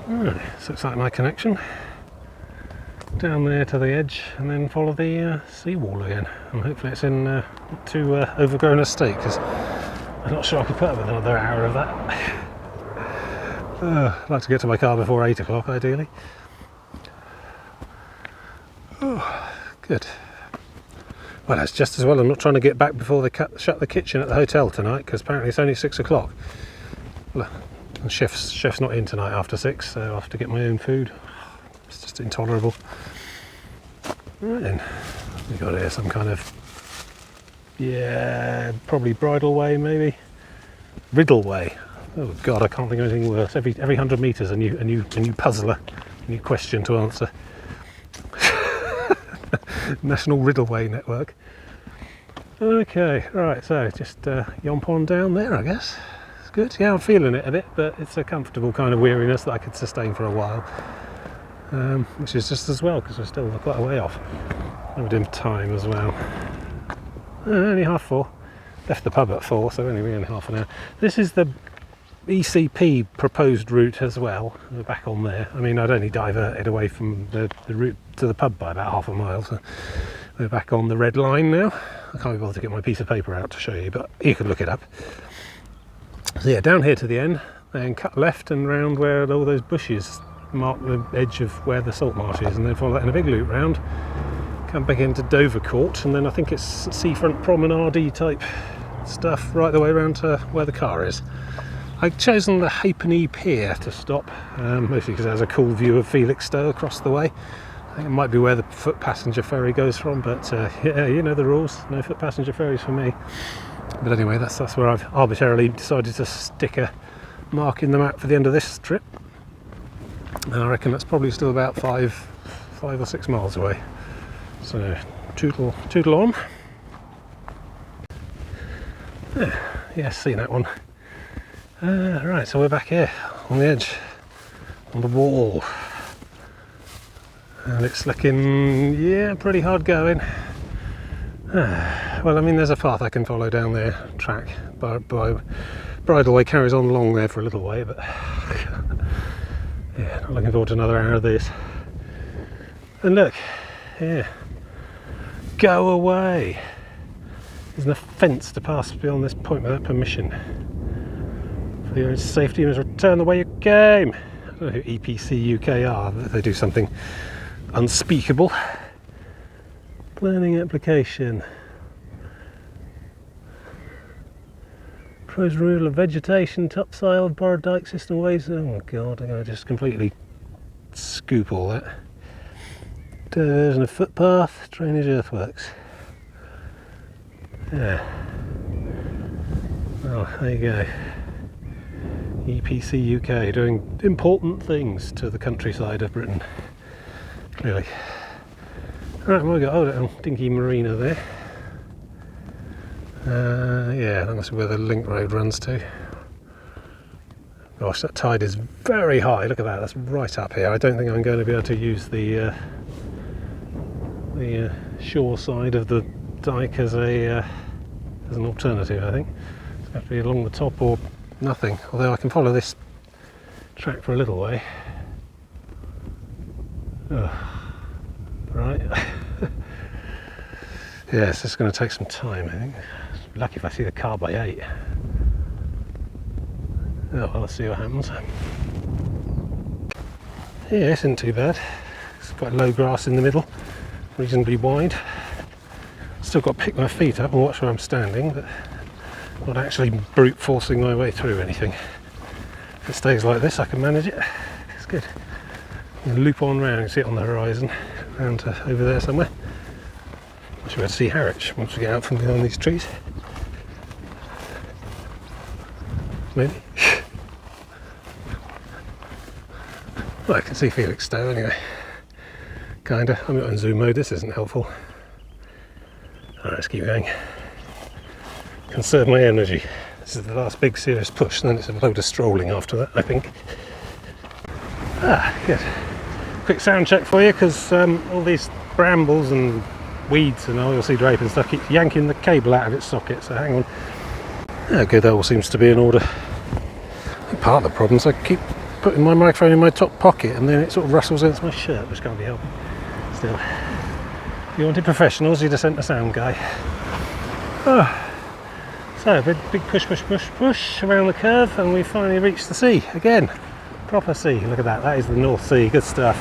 Oh, so looks like my connection. Down there to the edge and then follow the seawall again. And hopefully it's in not too overgrown a state, because I'm not sure I could put up with another hour of that. I'd like to get to my car before 8 o'clock, ideally. Oh, good. Well, that's just as well. I'm not trying to get back before they shut the kitchen at the hotel tonight, because apparently it's only 6 o'clock. Well, the chef's not in tonight after 6, so I'll have to get my own food. It's just intolerable. Right then, we've got here some kind of, yeah, probably bridle way, maybe riddle way. Oh God, I can't think of anything worse. Every 100 metres a new puzzler, a new question to answer. National Riddleway Network. Okay, right, so just yomp on down there, I guess. It's good. Yeah, I'm feeling it a bit, but it's a comfortable kind of weariness that I could sustain for a while. Which is just as well, because we're still quite a way off. We're doing time as well. Only 4:30. Left the pub at 4, so only half an hour. This is the ECP proposed route as well. We're back on there. I mean, I'd only diverted away from the route to the pub by about half a mile, so we're back on the red line now. I can't be bothered to get my piece of paper out to show you, but you can look it up. So yeah, down here to the end, then cut left and round where all those bushes mark the edge of where the salt marsh is, and then follow that in a big loop round, come back into Dovercourt, and then I think it's seafront promenade type stuff right the way around to where the car is. I've chosen the Halfpenny Pier to stop, mostly because it has a cool view of Felixstowe across the way. I think it might be where the foot passenger ferry goes from, but yeah, you know the rules, no foot passenger ferries for me. But anyway, that's where I've arbitrarily decided to stick a mark in the map for the end of this trip. And I reckon that's probably still about 5 or 6 miles away. So tootle on. Yeah, seen that one. Right, so we're back here on the edge. on the wall. And it's looking, yeah, pretty hard going. Well, I mean, there's a path I can follow down there, track, by bridleway carries on along there for a little way, but yeah, not looking forward to another hour of this. And look, here, go away. There's a fence to pass beyond this point without permission. For your own safety, you must return the way you came. I don't know who EPC UK are, but they do something unspeakable. Planning application. Proposed removal of vegetation, topsoil, borrowed dike system ways. Oh god, I'm going to just completely scoop all that. Diversion of footpath, drainage earthworks. Yeah. Oh, there you go. EPC UK doing important things to the countryside of Britain. Clearly. Right, we've got a little dinky marina there. Yeah, that must be where the link road runs to. Gosh, that tide is very high. Look at that, that's right up here. I don't think I'm going to be able to use the shore side of the dike as an alternative, I think. It's going to have to be along the top or nothing. Although I can follow this track for a little way. Right. Yeah, it's just going to take some time, I think. Lucky if I see the car by 8. Oh, well, let's see what happens. Yeah, it isn't too bad. It's quite low grass in the middle, reasonably wide. Still got to pick my feet up and watch where I'm standing, but not actually brute forcing my way through anything. If it stays like this, I can manage it. It's good. You can loop on round, you can see it on the horizon, round to over there somewhere. I should be able to see Harwich once we get out from behind these trees. Maybe. Well, I can see Felixstowe anyway. Kinda. I'm not in zoom mode, this isn't helpful. Alright, let's keep going. Conserve my energy. This is the last big serious push, and then it's a load of strolling after that, I think. Ah, good. Quick sound check for you, because all these brambles and weeds and oilseed rape and stuff keeps yanking the cable out of its socket, so hang on. Oh, good, that all seems to be in order. Part of the problem is I keep putting my microphone in my top pocket and then it sort of rustles against my shirt, which can't be helping. Still, if you wanted professionals, you'd have sent a sound guy. Oh. So, big push around the curve, and we finally reached the sea again. Proper sea, look at that, that is the North Sea, good stuff.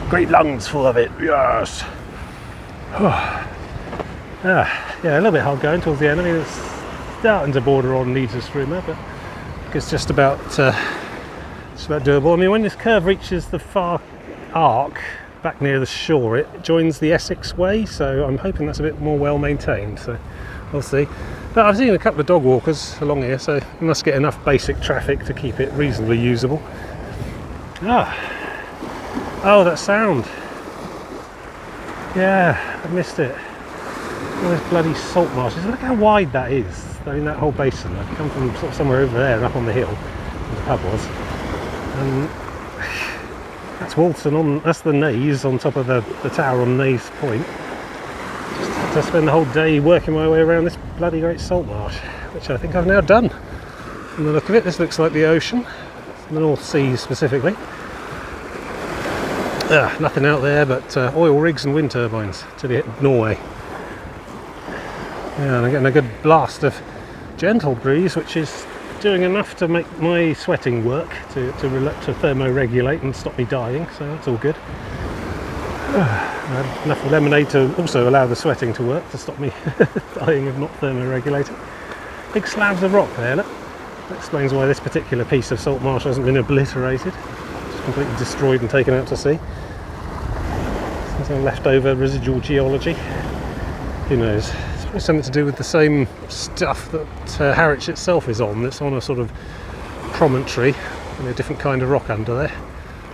Great lungs full of it, yes. Oh. Yeah, a little bit hard going towards the end. I mean, it's starting to border on needs a swimmer, but it's just about doable. I mean, when this curve reaches the far arc back near the shore, it joins the Essex Way, so I'm hoping that's a bit more well maintained, so we'll see. But I've seen a couple of dog walkers along here, so we must get enough basic traffic to keep it reasonably usable. Oh, that sound. Yeah, I missed it. All those bloody salt marshes. Look how wide that is. I mean, that whole basin. I've come from sort of somewhere over there and up on the hill, where the pub was. And that's Walton that's the Naze on top of the tower on Naze Point. Just had to spend the whole day working my way around this bloody great salt marsh, which I think I've now done. From the look of it, this looks like the ocean, the North Sea specifically. Nothing out there but oil rigs and wind turbines till you hit Norway. Yeah, and I'm getting a good blast of gentle breeze, which is doing enough to make my sweating work, to thermoregulate and stop me dying, so that's all good. I had enough lemonade to also allow the sweating to work, to stop me dying of not thermoregulating. Big slabs of rock there, look. That explains why this particular piece of salt marsh hasn't been obliterated. It's completely destroyed and taken out to sea. Some leftover residual geology. Who knows? It's probably something to do with the same stuff that Harwich itself is on. It's on a sort of promontory and a different kind of rock under there.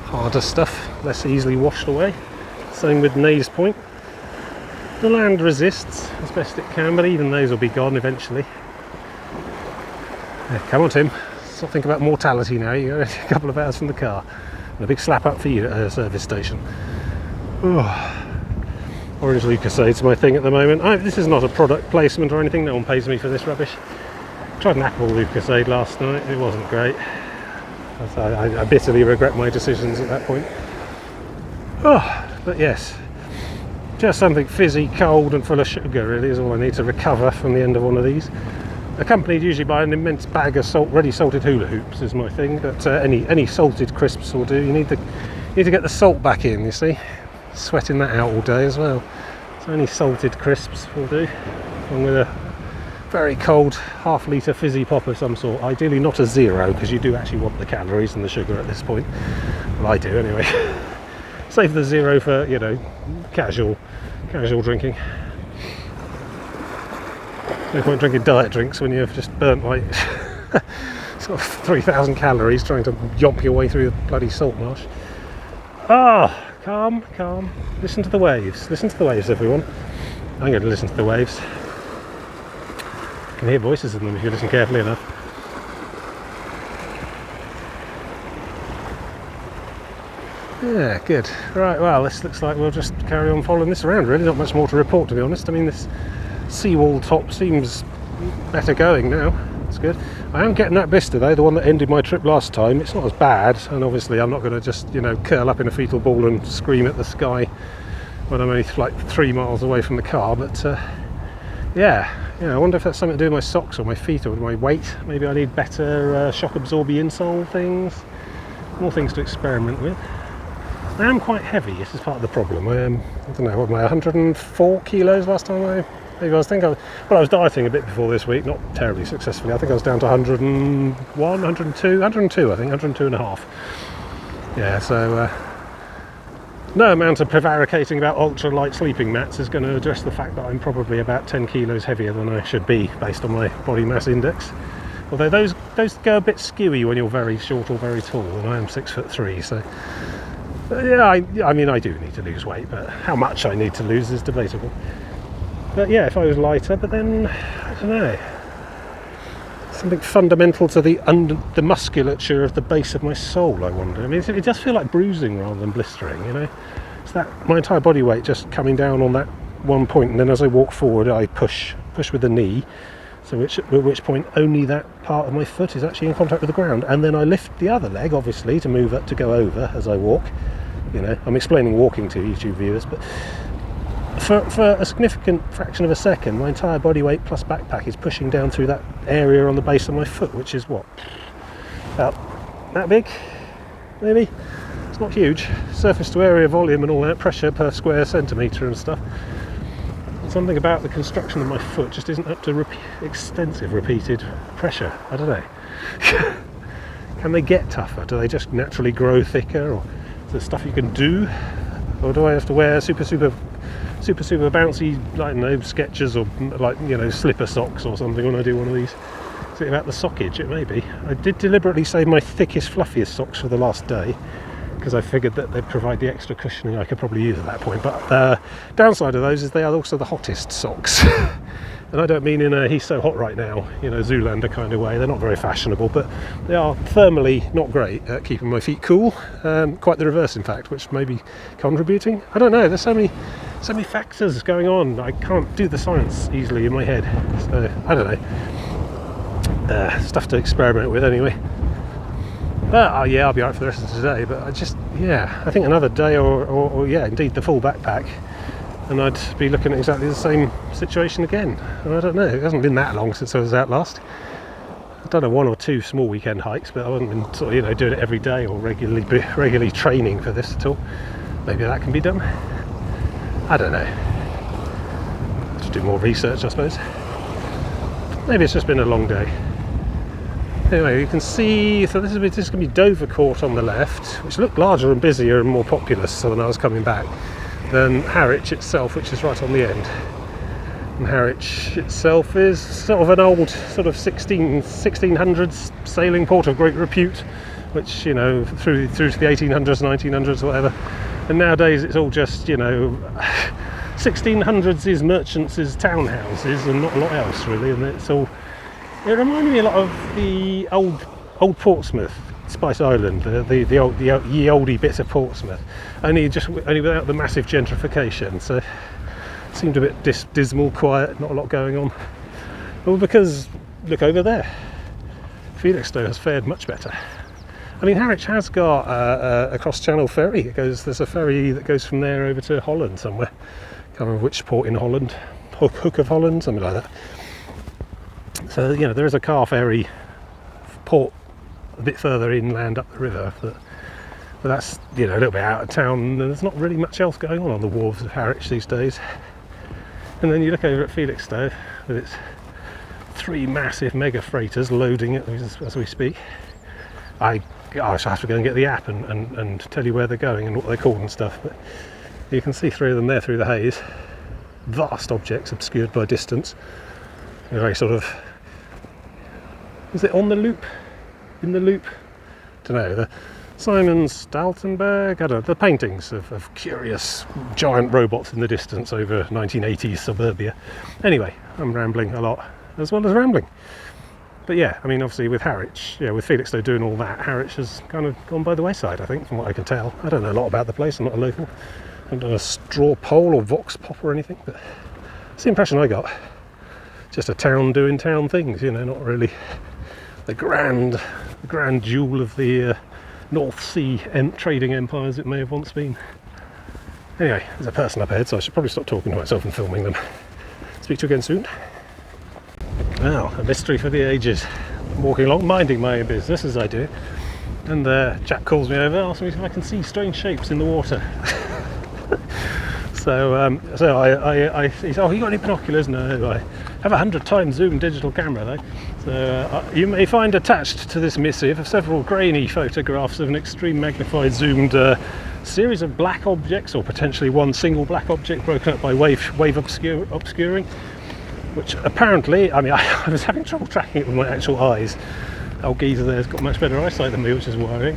Harder stuff, less easily washed away. Same with Naze Point. The land resists as best it can, but even those will be gone eventually. Yeah, come on, Tim. Let's not think about mortality now. You're a couple of hours from the car. And a big slap up for you at a service station. Oh. Orange Lucasades my thing at the moment. This is not a product placement or anything. No one pays me for this rubbish. I tried an apple Lucasade last night. It wasn't great. I bitterly regret my decisions at that point. Oh, but yes, just something fizzy, cold and full of sugar really is all I need to recover from the end of one of these. Accompanied usually by an immense bag of ready salted hula hoops is my thing, but any salted crisps will do. You need to get the salt back in, you see. Sweating that out all day as well. So any salted crisps will do, along with a very cold half-litre fizzy pop of some sort. Ideally not a zero, because you do actually want the calories and the sugar at this point. Well, I do anyway. Save the zero for, you know, casual drinking. No point drinking diet drinks when you've just burnt like sort of 3,000 calories trying to yomp your way through the bloody salt marsh. Ah, calm. Listen to the waves. Listen to the waves, everyone. I'm going to listen to the waves. You can hear voices in them if you listen carefully enough. Yeah, good. Right, well, this looks like we'll just carry on following this around, really. Not much more to report, to be honest. I mean, this seawall top seems better going now. That's good. I am getting that blister, though, the one that ended my trip last time. It's not as bad, and obviously I'm not going to just, you know, curl up in a fetal ball and scream at the sky when I'm only like 3 miles away from the car, but yeah, I wonder if that's something to do with my socks or my feet or with my weight. Maybe I need better shock-absorbing insole things. More things to experiment with. I am quite heavy, this is part of the problem. I don't know, what am I, 104 kilos last time I was dieting a bit before this week, not terribly successfully. I think I was down to 101, 102, I think, 102 and a half. Yeah, so no amount of prevaricating about ultra-light sleeping mats is going to address the fact that I'm probably about 10 kilos heavier than I should be based on my body mass index. Although those go a bit skewy when you're very short or very tall, and I am 6'3", so yeah, I mean I do need to lose weight, but how much I need to lose is debatable. But yeah, if I was lighter, but then I don't know, something fundamental to the musculature of the base of my sole, I wonder. I mean, it does feel like bruising rather than blistering, you know. It's that my entire body weight just coming down on that one point, and then as I walk forward, I push with the knee. So at which point only that part of my foot is actually in contact with the ground, and then I lift the other leg, obviously, to move it to go over as I walk. You know, I'm explaining walking to YouTube viewers, but for a significant fraction of a second, my entire body weight plus backpack is pushing down through that area on the base of my foot, which is what, about that big, maybe. It's not huge. Surface to area volume and all that, pressure per square centimetre and stuff. Something about the construction of my foot just isn't up to extensive repeated pressure. I don't know. Can they get tougher? Do they just naturally grow thicker, or is there stuff you can do, or do I have to wear super bouncy, I don't know, Skechers or, like, you know, slipper socks or something when I do one of these? Is it about the sockage? It may be. I did deliberately save my thickest, fluffiest socks for the last day, because I figured that they'd provide the extra cushioning I could probably use at that point. But downside of those is they are also the hottest socks. And I don't mean in a he's so hot right now, you know, Zoolander kind of way. They're not very fashionable, but they are thermally not great at keeping my feet cool. Quite the reverse, in fact, which may be contributing. I don't know, there's so many factors going on. I can't do the science easily in my head. So, I don't know. Stuff to experiment with anyway. But yeah, I'll be alright for the rest of today. But I think another day or yeah, indeed the full backpack, and I'd be looking at exactly the same situation again. And I don't know, it hasn't been that long since I was out last. I've done 1 or 2 small weekend hikes, but I haven't been sort of, you know, doing it every day or regularly training for this at all. Maybe that can be done. I don't know. Just do more research, I suppose. Maybe it's just been a long day. Anyway, you can see, so this is going to be Dovercourt on the left, which looked larger and busier and more populous when I was coming back than Harwich itself, which is right on the end. And Harwich itself is sort of an old sort of 1600s sailing port of great repute, which, you know, through to the 1800s, 1900s, whatever. And nowadays it's all just, you know, 1600s is merchants' townhouses and not a lot else really, and it's all. It reminded me a lot of the old old Portsmouth, Spice Island, the old, ye olde bit of Portsmouth, only without the massive gentrification. So it seemed a bit dismal, quiet, not a lot going on. Well, because look over there, Felixstowe has fared much better. I mean, Harwich has got a cross-channel ferry. There's a ferry that goes from there over to Holland somewhere. Can't remember which port in Holland, Hook of Holland, something like that. So you know, there is a car ferry port a bit further inland up the river, but that's, you know, a little bit out of town, and there's not really much else going on the wharves of Harwich these days. And then you look over at Felixstowe with its 3 massive mega freighters loading it as we speak. I shall have to go and get the app and tell you where they're going and what they're called and stuff, but you can see 3 of them there through the haze. Vast objects obscured by distance. A very sort of, is it on the loop? In the loop? Don't know. The Simon Staltenberg, I don't know, the paintings of curious giant robots in the distance over 1980s suburbia. Anyway, I'm rambling a lot as well as rambling. But yeah, I mean, obviously with Harwich, yeah, with Felixstowe doing all that, Harwich has kind of gone by the wayside, I think, from what I can tell. I don't know a lot about the place, I'm not a local. I haven't done a straw poll or vox pop or anything, but that's the impression I got. Just a town doing town things, you know, not really the grand jewel of the North Sea trading empire as it may have once been. Anyway, there's a person up ahead, so I should probably stop talking to myself and filming them. Speak to you again soon. Now, a mystery for the ages. I'm walking along, minding my own business as I do, and the chap calls me over, asks me if I can see strange shapes in the water. So he said, "Oh, you got any binoculars?" No, I have a 100 times zoom digital camera though. So you may find attached to this missive several grainy photographs of an extreme magnified zoomed series of black objects, or potentially one single black object broken up by wave obscuring. Which apparently, I mean, I was having trouble tracking it with my actual eyes. Old geezer there's got much better eyesight than me, which is worrying.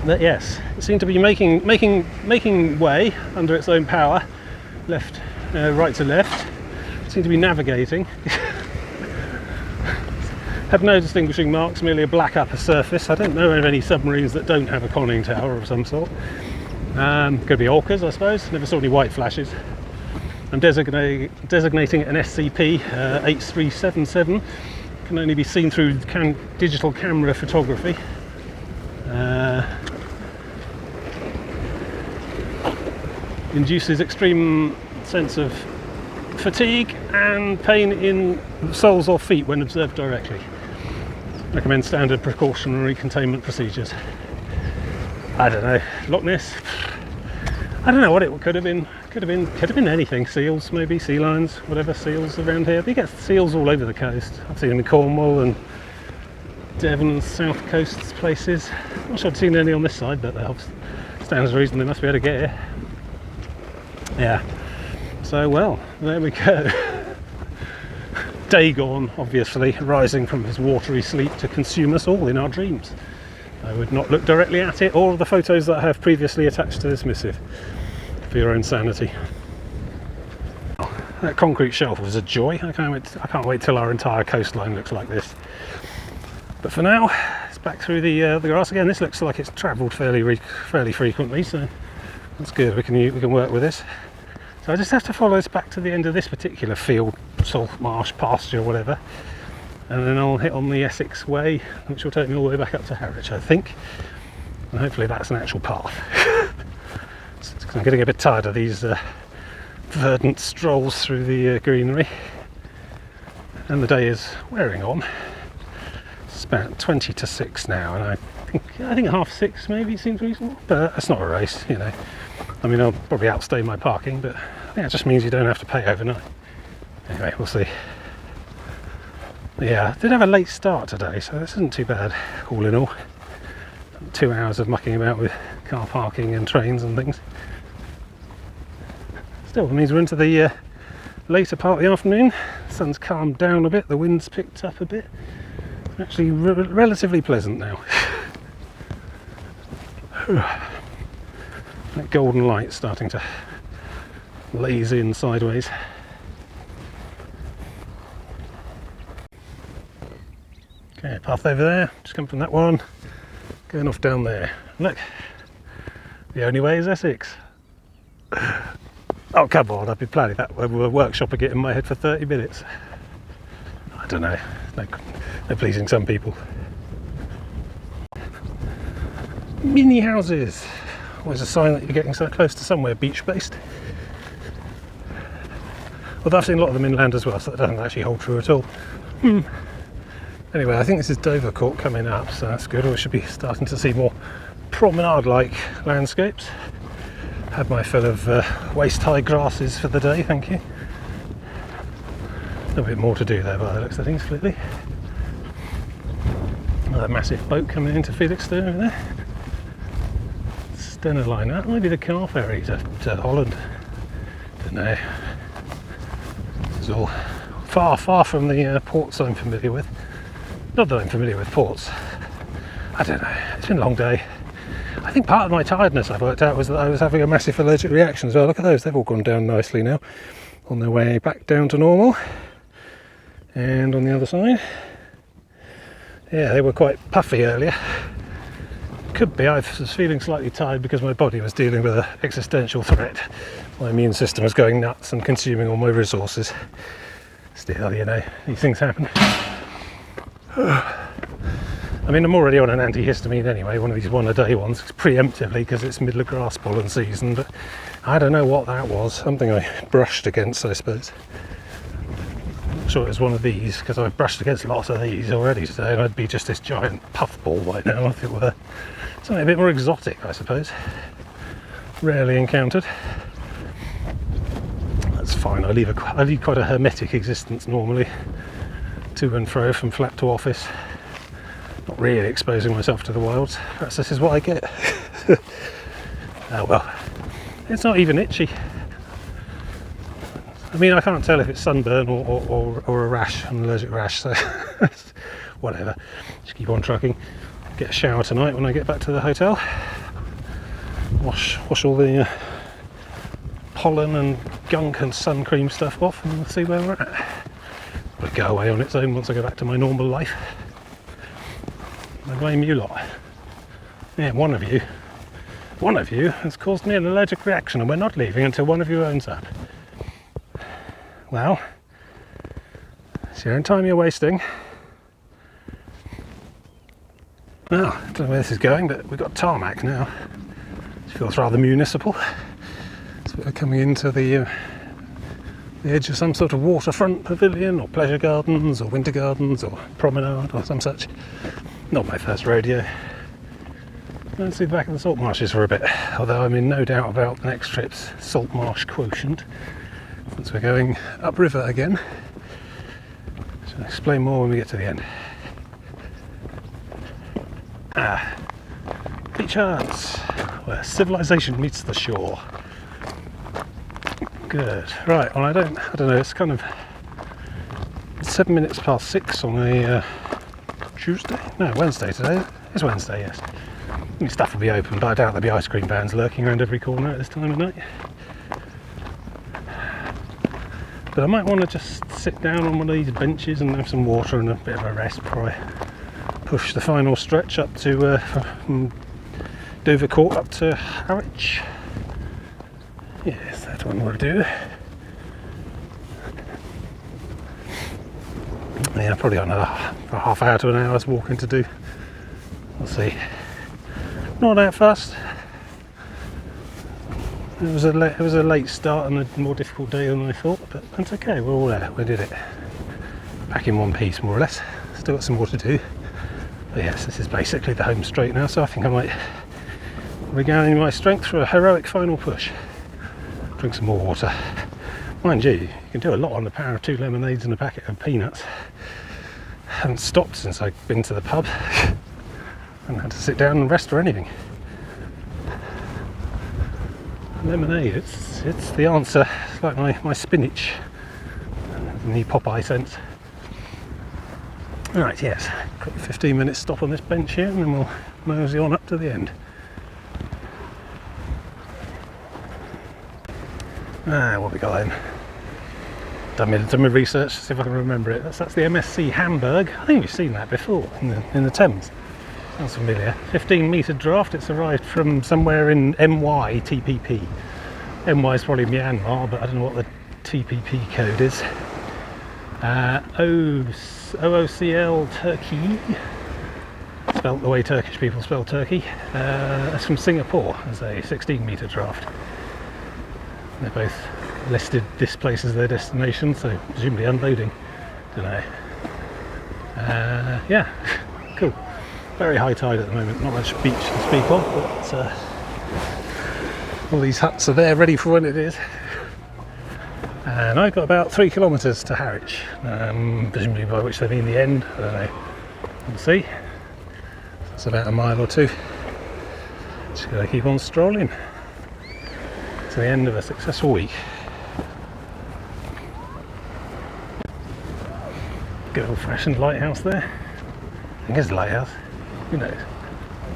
But yes, it seemed to be making way under its own power, right to left. It seemed to be navigating. Have no distinguishing marks, merely a black upper surface. I don't know of any submarines that don't have a conning tower of some sort. Could be orcas, I suppose. Never saw any white flashes. I'm designating an SCP-8377. Can only be seen through digital camera photography. Induces extreme sense of fatigue and pain in soles or feet when observed directly. Recommend standard precautionary containment procedures. I don't know. Loch Ness? I don't know what it could have been. Could have been anything. Seals, maybe, sea lions, whatever, seals around here. You get seals all over the coast. I've seen them in Cornwall and Devon and South Coast places. I'm not sure I've seen any on this side, but that stands to reason they must be able to get here. Yeah. So, well, there we go. Dagon, obviously, rising from his watery sleep to consume us all in our dreams. I would not look directly at it or the photos that I have previously attached to this missive, for your own sanity. That concrete shelf was a joy. I can't wait till our entire coastline looks like this. But for now, it's back through the grass again. This looks like it's travelled fairly frequently, so that's good. We can work with this. So I just have to follow this back to the end of this particular field, salt marsh, pasture, whatever, and then I'll hit on the Essex Way, which will take me all the way back up to Harwich, I think. And hopefully that's an actual path. I'm getting a bit tired of these verdant strolls through the greenery, and the day is wearing on. It's about 20 to 6 now, and I think 6:30 maybe seems reasonable, but it's not a race, you know. I mean, I'll probably outstay my parking, but I think it just means you don't have to pay overnight. Anyway, we'll see. Yeah, I did have a late start today, so this isn't too bad all in all. 2 hours of mucking about with car parking and trains and things. Still, it means we're into the later part of the afternoon. The sun's calmed down a bit, the wind's picked up a bit. It's actually relatively pleasant now. That golden light's starting to laze in sideways. Yeah, path over there, just come from that one, going off down there. Look, the only way is Essex. Oh come on, I've been planning that workshop again in my head for 30 minutes. I don't know, no pleasing some people. Mini houses, always a sign that you're getting so close to somewhere beach based. Although I've seen a lot of them inland as well, so that doesn't actually hold true at all. Anyway, I think this is Dover Court coming up, so that's good. We should be starting to see more promenade-like landscapes. Had my fill of waist-high grasses for the day, thank you. A little bit more to do there by the looks of things, clearly. Another massive boat coming into Felixstowe over there. Stena line, that might be the car ferry to Holland. Don't know. This is all far from the ports I'm familiar with. Not that I'm familiar with ports. I don't know, it's been a long day. I think part of my tiredness, I've worked out, was that I was having a massive allergic reaction as well. Look at those, they've all gone down nicely now, on their way back down to normal. And on the other side, yeah, they were quite puffy earlier. Could be I was feeling slightly tired because my body was dealing with an existential threat. My immune system was going nuts and consuming all my resources. Still, you know, these things happen. I mean, I'm already on an antihistamine anyway, one of these one-a-day ones, preemptively because it's middle of grass pollen season, but I don't know what that was. Something I brushed against, I suppose. I'm not sure it was one of these, because I've brushed against lots of these already today, and I'd be just this giant puffball by now if it were something a bit more exotic, I suppose. Rarely encountered. That's fine, I lead quite a hermetic existence normally, to and fro from flat to office. Not really exposing myself to the wilds. Perhaps this is what I get. Oh well, it's not even itchy. I mean, I can't tell if it's sunburn or a rash, an allergic rash, so whatever. Just keep on trucking. Get a shower tonight when I get back to the hotel. Wash all the pollen and gunk and sun cream stuff off, and we'll see where we're at. It'll go away on its own once I go back to my normal life. I blame you lot. Yeah, one of you has caused me an allergic reaction, and we're not leaving until one of you owns up. Well, it's your own time you're wasting. Well, I don't know where this is going, but we've got tarmac now. It feels rather municipal. So we're coming into the edge of some sort of waterfront pavilion, or pleasure gardens, or winter gardens, or promenade, or some such. Not my first rodeo. Let's see the back of the salt marshes for a bit, although I'm in no doubt about the next trip's salt marsh quotient, since we're going upriver again. So I'll explain more when we get to the end. Beach huts, where civilization meets the shore. Good. Right, well I don't know, it's kind of 7 minutes past 6 on a Tuesday? No, Wednesday today. It's Wednesday, yes. I mean, stuff will be open, but I doubt there'll be ice cream vans lurking around every corner at this time of night. But I might want to just sit down on one of these benches and have some water and a bit of a rest before I push the final stretch up to from Dover Court up to Harwich. Yes, that one will do. Yeah, probably got another half hour to an hour's walking to do. We'll see. Not that fast. It was a late start and a more difficult day than I thought, but that's okay. We're all there. We did it. Back in one piece, more or less. Still got some more to do. But yes, this is basically the home straight now, so I think I might regain my strength for a heroic final push. Drink some more water. Mind you can do a lot on the power of 2 lemonades and a packet of peanuts. Haven't stopped since I've been to the pub. Haven't had to sit down and rest or anything. Lemonade, it's the answer. It's like my spinach in the Popeye sense. Right, yes, got a 15-minute stop on this bench here, and then we'll mosey on up to the end. What have we got then? done my research, see if I can remember it. That's the MSC Hamburg. I think we've seen that before in the Thames. Sounds familiar. 15-metre draft. It's arrived from somewhere in MY TPP. MY is probably Myanmar, but I don't know what the TPP code is. OOCL Turkey, spelt the way Turkish people spell Turkey. That's from Singapore as a 16-metre draft. They're both listed this place as their destination, so presumably unloading. Don't know. Yeah, cool. Very high tide at the moment, not much beach to speak of, but all these huts are there ready for when it is. And I've got about 3 kilometres to Harwich, presumably by which they mean the end, I don't know. We'll see. It's about a mile or two. Just gotta keep on strolling to the end of a successful week. Good old-fashioned lighthouse there. I think it's a lighthouse. Who knows?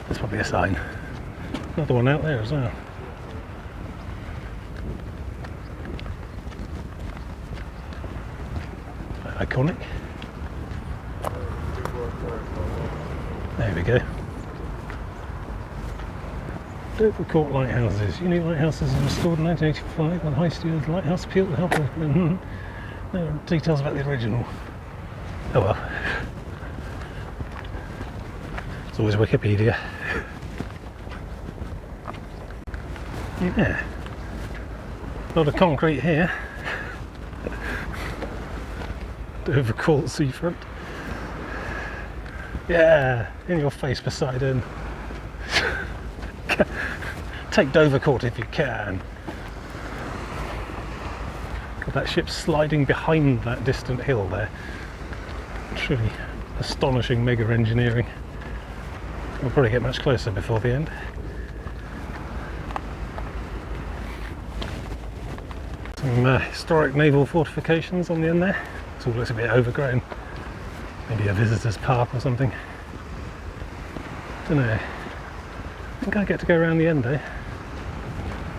There's probably a sign. Another one out there as well. Iconic. There we go. Dover Court lighthouses. Unique lighthouses were restored in 1985 when High Stewards Lighthouse appealed to help. No details about the original. Oh well. It's always Wikipedia. Yeah. A lot of concrete here. Dover Court seafront. Yeah, in your face, Poseidon. Take Dover Court if you can. God, that ship's sliding behind that distant hill there. Truly astonishing mega engineering. We'll probably get much closer before the end. Some historic naval fortifications on the end there. It all looks a bit overgrown. Maybe a visitor's park or something. Don't know. I think I get to go around the end though.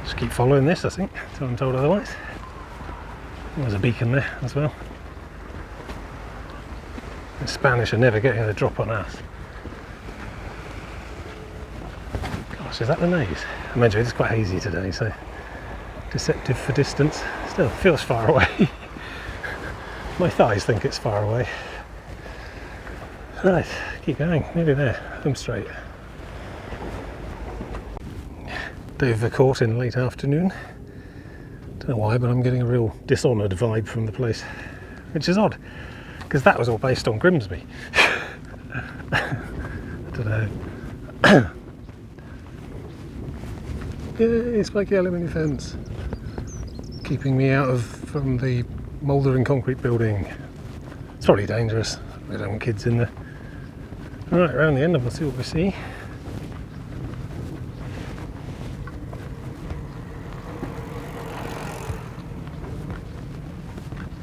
Just keep following this, I think, until I'm told otherwise. There's a beacon there as well. The Spanish are never getting the drop on us. Gosh, is that the Naze? I mentioned it's quite hazy today, so deceptive for distance. Still feels far away. My thighs think it's far away. Right, keep going, nearly there, home straight. Dover Court in late afternoon. Don't know why, but I'm getting a real dishonoured vibe from the place, which is odd, because that was all based on Grimsby. I don't know. Yay, spiky aluminium fence, keeping me from the mouldering concrete building. It's probably dangerous. We don't want kids in there. Right, around the end and we'll see what we see.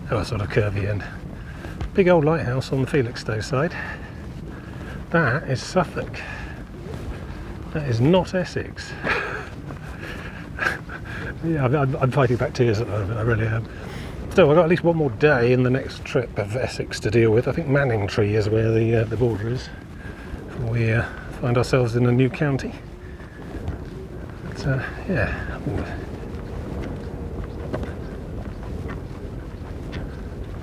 Oh, a sort of curvy end. Big old lighthouse on the Felixstowe side. That is Suffolk. That is not Essex. Yeah, I'm fighting back tears at the moment, I really am. Still, I've got at least one more day in the next trip of Essex to deal with. I think Manningtree is where the border is, before we find ourselves in a new county. But yeah.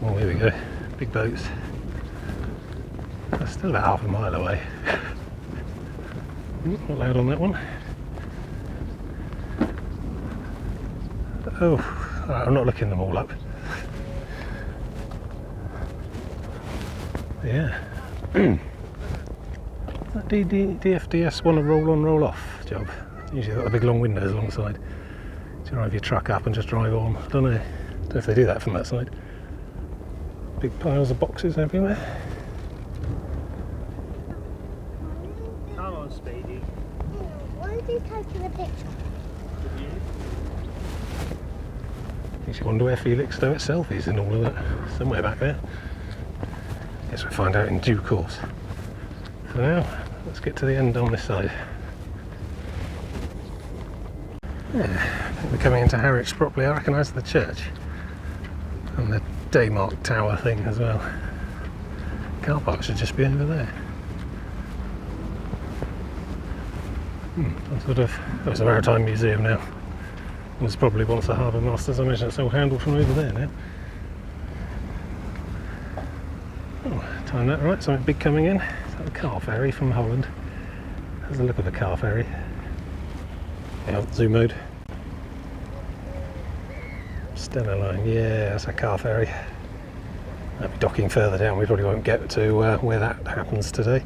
Oh, here we go. Big boats. That's still about half a mile away. Not loud on that one. Oh, right, I'm not looking them all up. Yeah. That DFDS want to roll on, roll off job. Usually got the big long windows alongside. You drive your truck up and just drive on. I don't know if they do that from that side. Big piles of boxes everywhere. Come on, Speedy. Why are you taking a picture? Makes you wonder where Felixstowe itself is in all of that. Somewhere back there. Guess we'll find out in due course. So now, let's get to the end on this side. Yeah, I think we're coming into Harwich properly. I recognise the church and the Daymark Tower thing as well. Car park should just be over there. Sort of, oh, it's a maritime museum now. It was probably once a harbour master's. I imagine it's all handled from over there now. Oh, time that right, something big coming in. Is that a car ferry from Holland? There's a look of a car ferry. Yeah, zoom mode. Stella line, yeah, that's a car ferry. That'll be docking further down. We probably won't get to where that happens today.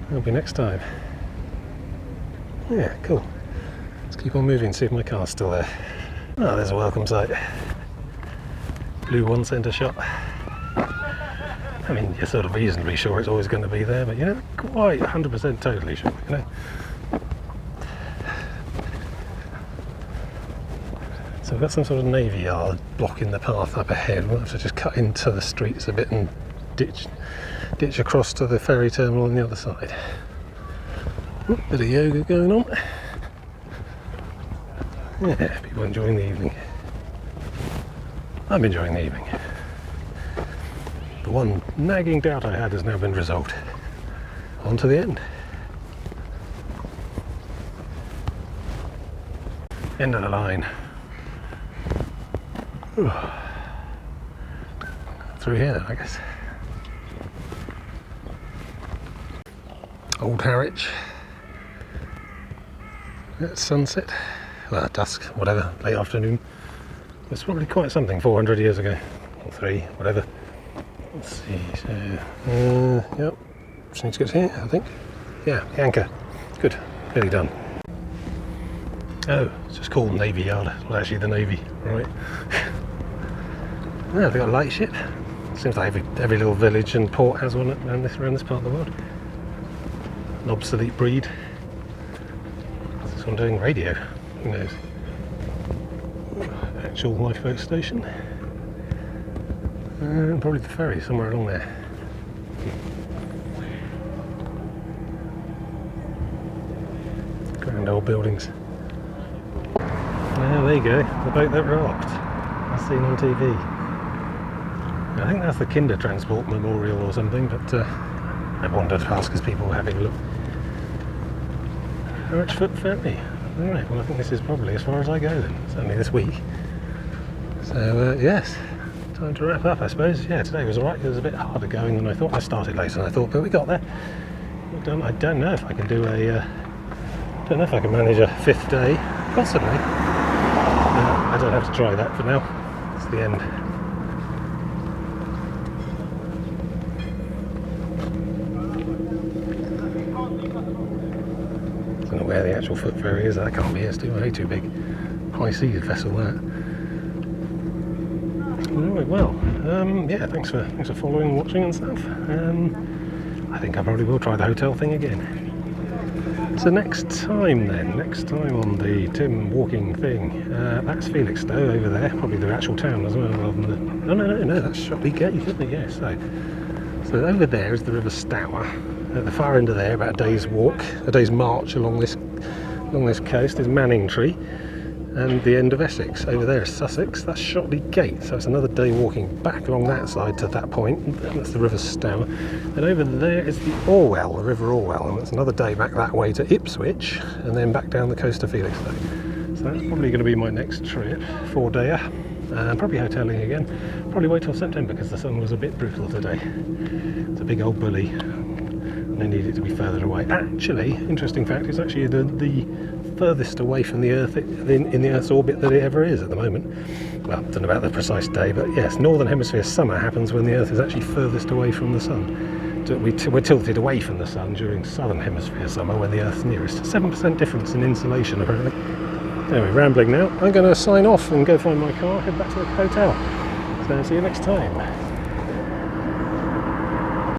That'll be next time. Yeah, cool. Let's keep on moving, see if my car's still there. Oh, there's a welcome site. Blue one centre shot. I mean, you're sort of reasonably sure it's always going to be there, but you're not quite 100% totally sure, you know. So we've got some sort of navy yard blocking the path up ahead. We'll have to just cut into the streets a bit and ditch across to the ferry terminal on the other side. Ooh, bit of yoga going on. Yeah, people enjoying the evening. I'm enjoying the evening. The one nagging doubt I had has now been resolved. On to the end. End of the line. Ooh. Through here then, I guess. Old Harwich. At sunset. Well, dusk, whatever, late afternoon. It's probably quite something 400 years ago. Or 3, whatever. Let's see, so... yep. Just need to get here, I think. Yeah, the anchor. Good, nearly done. Oh, it's just called Navy Yard. Well, actually the Navy, right. Yeah, they've got a lightship. Seems like every little village and port has one around this part of the world. An obsolete breed. Is this one doing radio? Who knows? Actual lifeboat station. And probably the ferry somewhere along there. Grand old buildings. There you go, the boat that rocked. As seen on TV. I think that's the Kinder Transport Memorial or something, but I wandered past because people were having a look. Harwich Foot Ferry. Alright, well I think this is probably as far as I go then, certainly this week. So yes, time to wrap up I suppose. Yeah, today was alright, it was a bit harder going than I thought. I started later than I thought, but we got there. I don't know if I can do a, don't know if I can manage a 5th day, possibly. I don't have to try that for now, it's the end. I don't know where the actual foot ferry is. That can't be. It's way too big. High-seas vessel that. Right, well, yeah. Thanks for following and watching and stuff. I think I probably will try the hotel thing again. So next time on the Tim walking thing, that's Felixstowe over there. Probably the actual town as well, rather than the. No, that's Shotley Gate, isn't it? Yeah. So over there is the River Stour. At the far end of there, about a day's walk, a day's march along this coast is Manningtree, and the end of Essex. Over there is Sussex, that's Shotley Gate, so it's another day walking back along that side to that point. That's the River Stour. And over there is the Orwell, the River Orwell, and that's another day back that way to Ipswich, and then back down the coast to Felixstowe. So that's probably going to be my next trip, 4-dayer. Probably hotelling again. Probably wait till September because the sun was a bit brutal today. It's a big old bully. They need it to be further away. Actually, interesting fact, it's actually the furthest away from the Earth in the Earth's orbit that it ever is at the moment. Well, I don't know about the precise day, but yes, Northern Hemisphere summer happens when the Earth is actually furthest away from the Sun. We're tilted away from the Sun during Southern Hemisphere summer when the Earth's nearest. 7% difference in insulation, apparently. Anyway, rambling now. I'm going to sign off and go find my car, head back to the hotel. So see you next time.